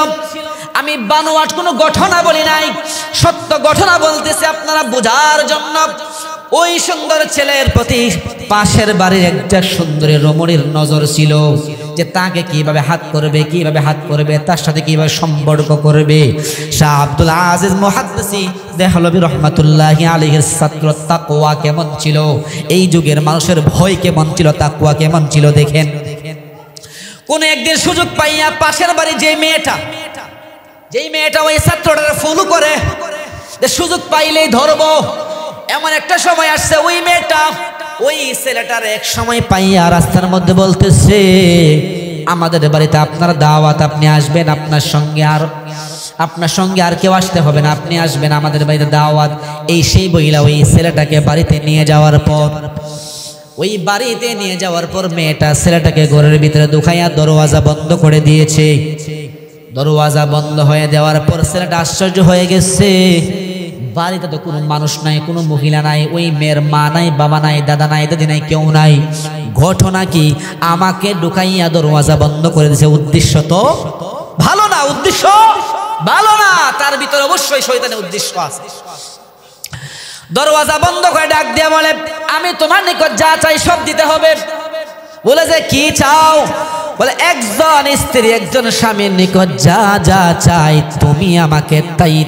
আমি বানোয়াট কোনো ঘটনা বলি নাই, সত্য ঘটনা বলতেছি আপনারা বোঝার জন্য। ওই সুন্দর ছেলের প্রতি পাশের বাড়ির একটা সুন্দরী রমণীর নজর ছিল যে তাকে কিভাবে হাত করবে, তার সাথে কিভাবে সম্পর্ক করবে। শাহ আব্দুল আজিজ মুহাদ্দিস দেহলভী রহমাতুল্লাহি আলাইহির ছাত্র তাকওয়া কেমন ছিল, এই যুগের মানুষের ভয় কেমন ছিল, তাকওয়া কেমন ছিল দেখেন। কোন একদিন সুযোগ পাইয়া পাশের বাড়ি যেই মেয়েটা ওই ছাত্রটার ফলো করে, যে সুযোগ পাইলেই ধরবো, এমন একটা সময় আসছে ওই মেয়েটা ওই ছেলেটার এক সময় পাইয়া রাস্তার মধ্যে বলতেছে, আমাদের বাড়িতে আপনার দাওয়াত, আপনি আসবেন, আপনার সঙ্গে আর কেউ আসতে হবে না, আপনি আসবেন, আমাদের বাড়িতে দাওয়াত। এই সেই বইলা ওই ছেলেটাকে বাড়িতে নিয়ে যাওয়ার পর মেয়েটা ছেলেটাকে ঘরের ভিতরে ঢুকাইয়া দরওয়াজা বন্ধ করে দিয়েছে। দরওয়াজা বন্ধ হয়ে দেওয়ার পর ছেলেটা আশ্চর্য হয়ে গেছে, বাড়িতে তো কোনো মানুষ নাই, কোনো মহিলা নাই, ওই মেয়ের মা নাই, বাবা নাই, দাদা নাই, দাদি নাই, কেউ নাই। ঘটনা কি, আমাকে ঢুকাইয়া দরওয়াজা বন্ধ করে দিয়েছে। উদ্দেশ্য তো ভালো না, উদ্দেশ্য ভালো না, তার ভিতরে অবশ্যই শয়তানের উদ্দেশ্য আছে। দরওয়াজা বন্ধ করে ডাক দিয়া বলে, আমি তোমার নিকট যা চাই সব দিতে হবে। বলে যে কি চাও? বলে একজন স্ত্রী একজন স্বামীর নিকট যা যা চাই তুমি আমাকে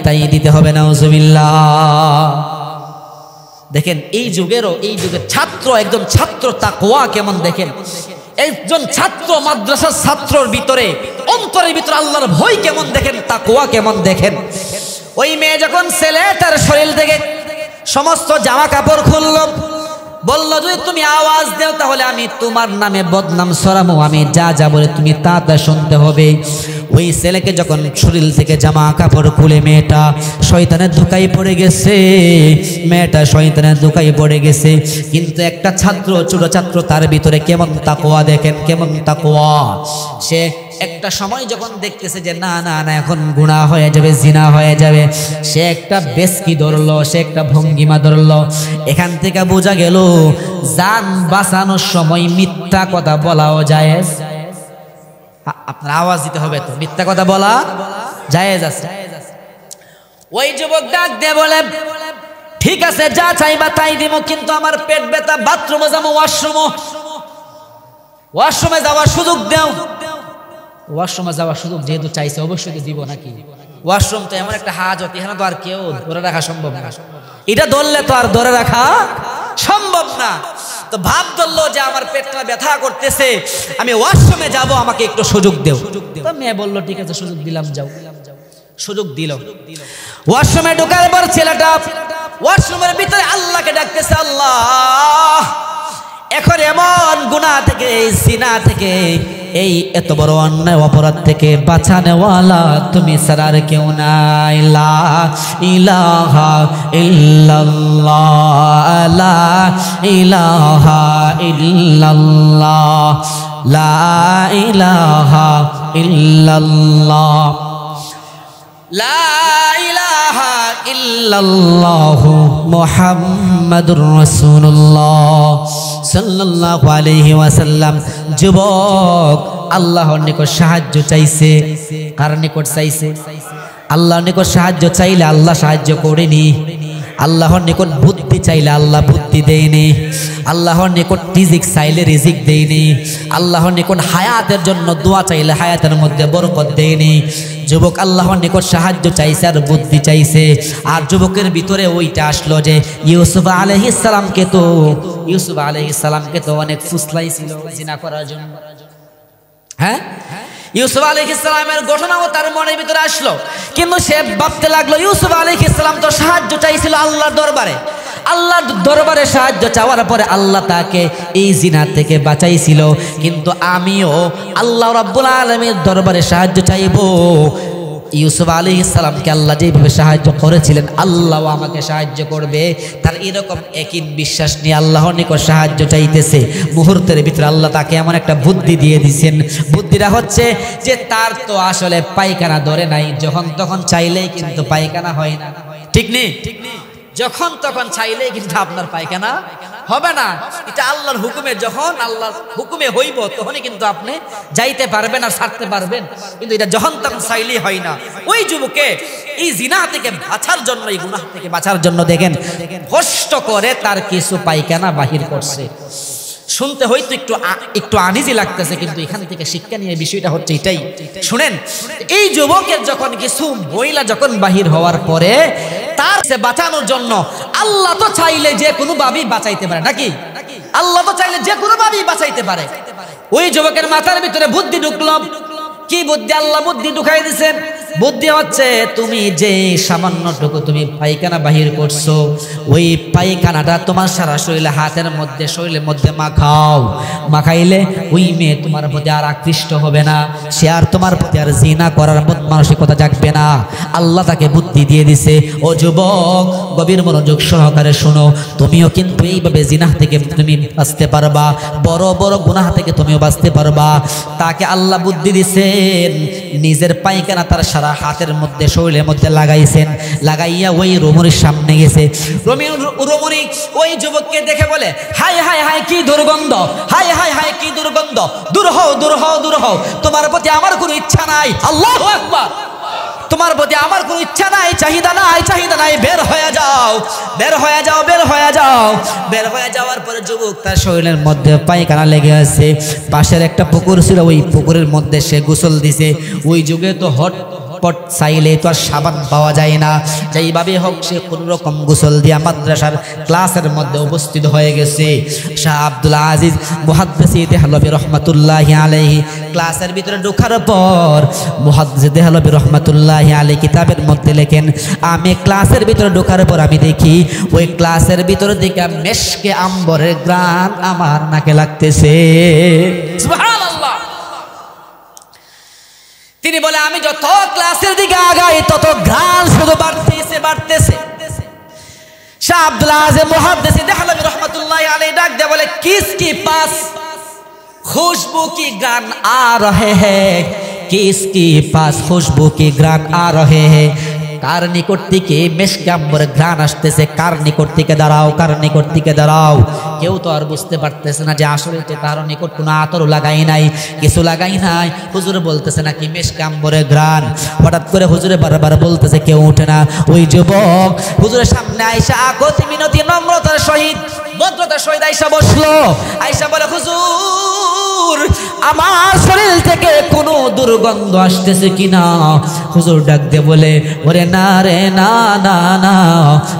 তাই দিতে হবে। নাউজুবিল্লাহ। দেখেন এই যুগের ছাত্র, একজন ছাত্র তাকওয়া কেমন দেখেন, একজন ছাত্র মাদ্রাসার ছাত্রর ভিতরে অন্তরের ভিতরে আল্লাহর ভয় কেমন দেখেন, তাকওয়া কেমন দেখেন। ওই মেয়ে যখন ছেলেটার শরীর থেকে সমস্ত জামা কাপড় খুলল, বলল যদি তুমি আওয়াজ দাও তাহলে আমি তোমার নামে বদনাম ছড়াবো, আমি যা বলে তুমি তা শুনতে হবে। ওই ছেলেকে যখন শরীর থেকে জামা কাপড় খুলে মেয়েটা শয়তানের ধোঁকায় পড়ে গেছে। কিন্তু একটা ছাত্র, ছোট ছাত্র, তার ভিতরে কেমন তাকওয়া দেখেন, কেমন তাকওয়া। সে একটা সময় যখন দেখতেছে যে না এখন গুনাহ হয়ে যাবে, জিনা হয়ে যাবে, সে একটা বেশকি ধরলো, সে একটা ভঙ্গিমা ধরলো। এখান থেকে বোঝা গেল জান বাঁচানোর সময় মিথ্যা কথা বলাও জায়েজ। আপনার আওয়াজ দিতে হবে তো, মিথ্যা কথা বলা জায়েজ আছে। ওই যুবক ডাক দিয়ে বলে, ঠিক আছে যা চাইবা তাই দিব, কিন্তু আমার পেট ব্যথা, বাথরুমে যাবো, ওয়াশরুমে যাওয়ার সুযোগ দাও। ওয়াশরুমে যাওয়ার সুযোগ যেহেতু চাইছে অবশ্যই দিব নাকি। ওয়াশরুম তো এমন একটা হাজত, এখানে তো আর কেউ ধরে রাখা সম্ভব না, এটা ধরলে তো আর ধরে রাখা সম্ভব না। তো ভাব ধরলো যে আমার পেটটা ব্যথা করতেছে, আমি ওয়াশরুমে যাব, আমাকে একটু সুযোগ দেও। তো মেয়ে বললো ঠিক আছে সুযোগ দিলাম, যাও। সুযোগ দিল। ওয়াশরুমে ঢোকার পর ছেলেটা ওয়াশরুমের ভিতরে আল্লাহকে ডাকতেছে, আল্লাহ এখন এমন গুনাহ থেকে, জিনা থেকে, এই এত বড় অন্যায় অপরাধ থেকে বাঁচানেওয়ালা তুমি ছাড়া আর কেউ নাই। লা ইলাহা ইল্লাল্লাহ, লা ইলাহা ইল্লাল্লাহ, লা ইলাহা ইল্লাল্লাহ, লা ইলাহা ইল্লাল্লাহু মুহাম্মাদুর রাসূলুল্লাহ সাল্লাল্লাহু আলাইহি ওয়াসাল্লাম। যুবক আল্লাহর নিকট সাহায্য চাইছে, কার নিকট চাইছে? আল্লাহর নিকট সাহায্য চাইলে আল্লাহ সাহায্য করেনি, আল্লাহর নিকট বুদ্ধি চাইলে আল্লাহ বুদ্ধি দেয়নি, আল্লাহর নিকট রিজিক চাইলে রিজিক দেয়নি, আল্লাহর নিকট হায়াতের জন্য দোয়া চাইলে হায়াতের মধ্যে বরকত দেয়নি। যুবক আল্লাহর নিকট সাহায্য চাইছে আর বুদ্ধি চাইছে, আর যুবকের ভিতরে ওইটা আসলো যে ইউসুফ আলাইহিস সালামকে তো অনেক ফুসলাইছিল জিনা করার জন্য। হ্যাঁ, ইউসুফ আলাইহিস সালামের ঘটনাও তার মনের ভিতরে আসলো, কিন্তু সে ভাবতে লাগলো ইউসুফ আলাইহিস সালাম তো সাহায্য চাইছিল আল্লাহর দরবারে, আল্লাহর দরবারে সাহায্য চাওয়ার পরে আল্লাহ তাকে এই জিনা থেকে বাঁচাইছিল, কিন্তু আমিও আল্লাহ রাব্বুল আলামিনের দরবারে সাহায্য চাইবো। ইউসুফ আলাইহিস সালামকে আল্লাহ যেভাবে সাহায্য করেছিলেন আল্লাহও আমাকে সাহায্য করবে, তার এরকম একই বিশ্বাস নিয়ে আল্লাহর নিকট সাহায্য চাইতেছে। মুহূর্তের ভিতরে আল্লাহ তাকে এমন একটা বুদ্ধি দিয়ে দিয়েছেন, বুদ্ধিটা হচ্ছে যে তার তো আসলে পায়খানা ধরে নাই, যখন তখন চাইলেই কিন্তু পায়খানা হয় না, ঠিক নেই? যখন তখন চাইলেই কিন্তু আপনার পায়খানা হবে না, এটা আল্লাহর হুকুমে, যখন আল্লাহর হুকুমে হইব তখনই কিন্তু আপনি যাইতে পারবেন আর ছাড়তে পারবেন, কিন্তু এটা যখন তখন চাইলেই হয় না। ওই যুবকে এই জিনা থেকে বাঁচার জন্য, এই গুনাহ থেকে বাঁচার জন্য দেখেন কষ্ট করে তার কিছু পায়খানা বাহির করছে। শুনতে হয়তো একটু আনিজি লাগতেছে, কিন্তু এখান থেকে শিক্ষা নিয়ে বিষয়টা হচ্ছে এটাই। শুনেন, এই যুবকের যখন কিছু মহিলা যখন বাহির হওয়ার পরে তার সে বাঁচানোর জন্য আল্লাহ তো চাইলে যে কোনো ভাবেই বাঁচাইতে পারে, নাকি? আল্লাহ তো চাইলে যে কোনো ভাবেই বাঁচাইতে পারে। ওই যুবকের মাথার ভিতরে বুদ্ধি ঢুকলো। কি বুদ্ধি? আল্লাহ বুদ্ধি ঢুকাই দিয়েছেন। বুদ্ধি হচ্ছে তুমি যে সামান্যটুকু তুমি পায়খানা বাহির করছো, ওই পায়খানাটা তোমার সারা শরীরে হাতের মধ্যে শরীরের মধ্যে মাখাও। মাখাইলে ওই মেয়ে তোমার প্রতি আর আকৃষ্ট হবে না, সে আর তোমার প্রতি আর জিনা করার মানসিকতা জাগবে না। আল্লাহ তাকে বুদ্ধি দিয়ে দিছে। ও যুবক, গভীর মনোযোগ সহকারে শোনো, তুমিও কিন্তু এইভাবে জিনা থেকে তুমি বাঁচতে পারবা, বড় বড় গুনাহ থেকে তুমিও বাঁচতে পারবা। তাকে আল্লাহ বুদ্ধি দিছেন, নিজের পায়খানা তার সারা হাতের মধ্যে শরীরের মধ্যে লাগাইছেন, লাগাইয়া ওই রমণীর সামনে গেছে। রমণী ওই যুবককে দেখে বলে, হাই হাই হাই কি দুর্গন্ধ, হাই হাই হাই কি দুর্গন্ধ, দূর হও দূর হও দূর হও, তোমার প্রতি আমার কোনো ইচ্ছা নাই। আল্লাহু আকবার। তোমার প্রতি আমার কোনো ইচ্ছা নাই, চাহিদা নাই, চাহিদা নাই, বের হয়ে যাও, বের হয়ে যাও, বের হয়ে যাও। বের হয়ে যাওয়ার পরে যুবক তার শরীরের মধ্যে পায়খানা লেগে আছে। পাশের একটা পুকুর ছিল, ওই পুকুরের মধ্যে সে গোসল দিছে। ওই যুগে তো হটপট চাইলে তো আর সাবান পাওয়া যায় না, যেইভাবে হোক সে কোনো রকম গোসল দিয়া মাদ্রাসার ক্লাসের মধ্যে উপস্থিত হয়ে গেছে। শাহ আব্দুল আজিজ মুহাদ্দিস দেহলভী রহমাতুল্লাহি আলাইহি ক্লাসের ভিতরে ঢোকার পর মুহাদ্দিস দেহলভী রহমাতুল্লাহি আলাইহি কিতাবের মধ্যে লেখেন, আমি ক্লাসের ভিতরে ঢোকার পর আমি দেখি ওই ক্লাসের ভিতরে দিকে মেশকে আম্বরের ঘ্রাণ আমার নাকে লাগতেছে। সুবহানাল্লাহ। তিনি বলে, আমি যত ক্লাসের দিকে আগাই তত ঘ্রাণ শুধু বাড়তেছে বাড়তেছে। শাহ আব্দুল আজিজ মুহাদ্দিস দেহলভী রহমাতুল্লাহি আলাইহি ডাক দিয়ে বলে, কিসকি পাস खुशबू की ग्रान आ रहे हैं, किसकी पास खुशबू की ग्रान आ रहे हैं। কার নিকট থেকে মেশকে আম্বরের ঘ্রাণ আসতেছে, কার নিকট থেকে দাঁড়াও, কার নিকট থেকে দাঁড়াও। কেউ তো আর বুঝতে পারতেছে না যে আসলে তো তার নিকট কোনো আতরও লাগাই নাই, কিছু লাগাই নাই। হুজুর বলতেছে নাকি মেশকে আম্বরের ঘ্রাণ। হঠাৎ করে হুজুরে বারবার বলতেছে, কেউ ওঠে না। ওই যুবক হুজুরের সামনে আইসা আকতি মিনতি নম্রতার সহিত ভদ্রতার সহিত আইসা বসলো। আইসা বলে, হুজুর আমার শরীর থেকে কোনো দুর্গন্ধ আসতেছে কিনা? হুজুর ডাক দিয়ে বলে, ওরে না রে, না না না,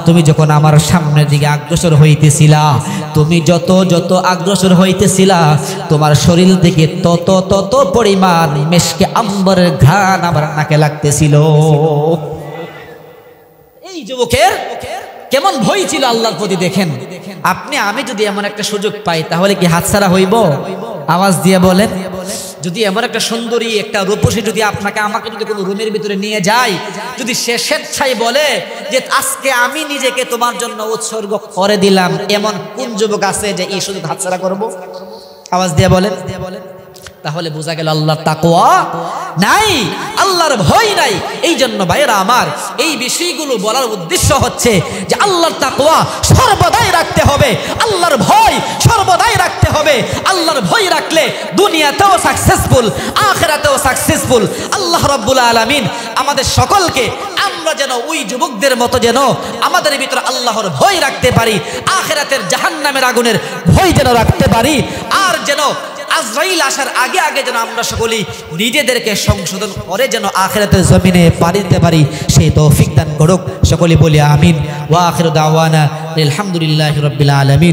তুমি যখন আমার সামনের দিকে অগ্রসর হইতেছিলা, তুমি যত যত অগ্রসর হইতেছিলা, তোমার শরীর থেকে তত তত পরিমাণ মেশকে আম্বরের ঘ্রাণ আমার নাকে লাগতেছিল। এই যুবকের কেমন ভয় ছিল আল্লাহর প্রতি। দেখেন, আপনি আমি যদি এমন একটা সুযোগ পাই তাহলে কি হাতছাড়া হইব? আওয়াজ দিয়ে বলেন। যদি এমন একটা সুন্দরী একটা রূপসী যদি আপনাকে আমাকে যদি কোনো রুমের ভিতরে নিয়ে যায়, যদি সে স্বেচ্ছায় বলে যে আজকে আমি নিজেকে তোমার জন্য উৎসর্গ করে দিলাম, এমন কোন যুবক আছে যে এই সুযোগ হাতছাড়া করব? আওয়াজ দিয়ে বলেন। তাহলে বোঝা গেল আল্লাহর তাকওয়া নাই, আল্লাহর ভয় নাই। এই জন্য ভাইরা আমার, এই বিষয়গুলো বলার উদ্দেশ্য হচ্ছে যে আল্লাহর তাকওয়া সর্বদাই রাখতে হবে, আল্লাহর ভয় সর্বদাই রাখতে হবে। আল্লাহর ভয় রাখলে দুনিয়াতেও সাকসেসফুল, আখিরাতেও সাকসেসফুল। আল্লাহ রাব্বুল আলামিন আমাদের সকলকে আমরা যেন ওই যুবকদের মতো যেন আমাদের ভিতরে আল্লাহর ভয় রাখতে পারি, আখিরাতের জাহান্নামের আগুনের ভয় যেন রাখতে পারি, আর যেন আজরাইল আসার আগে আগে যেন আমরা সকলেই নিজেদেরকে সংশোধন করে যেন আখিরাতের জমিনে পাড়ি দিতে পারি, সেই তৌফিক দান করুক। সকলেই বলি আমিন। ওয়া আখিরু দাওয়ানা আলহামদুলিল্লাহি রাব্বিল আলামিন।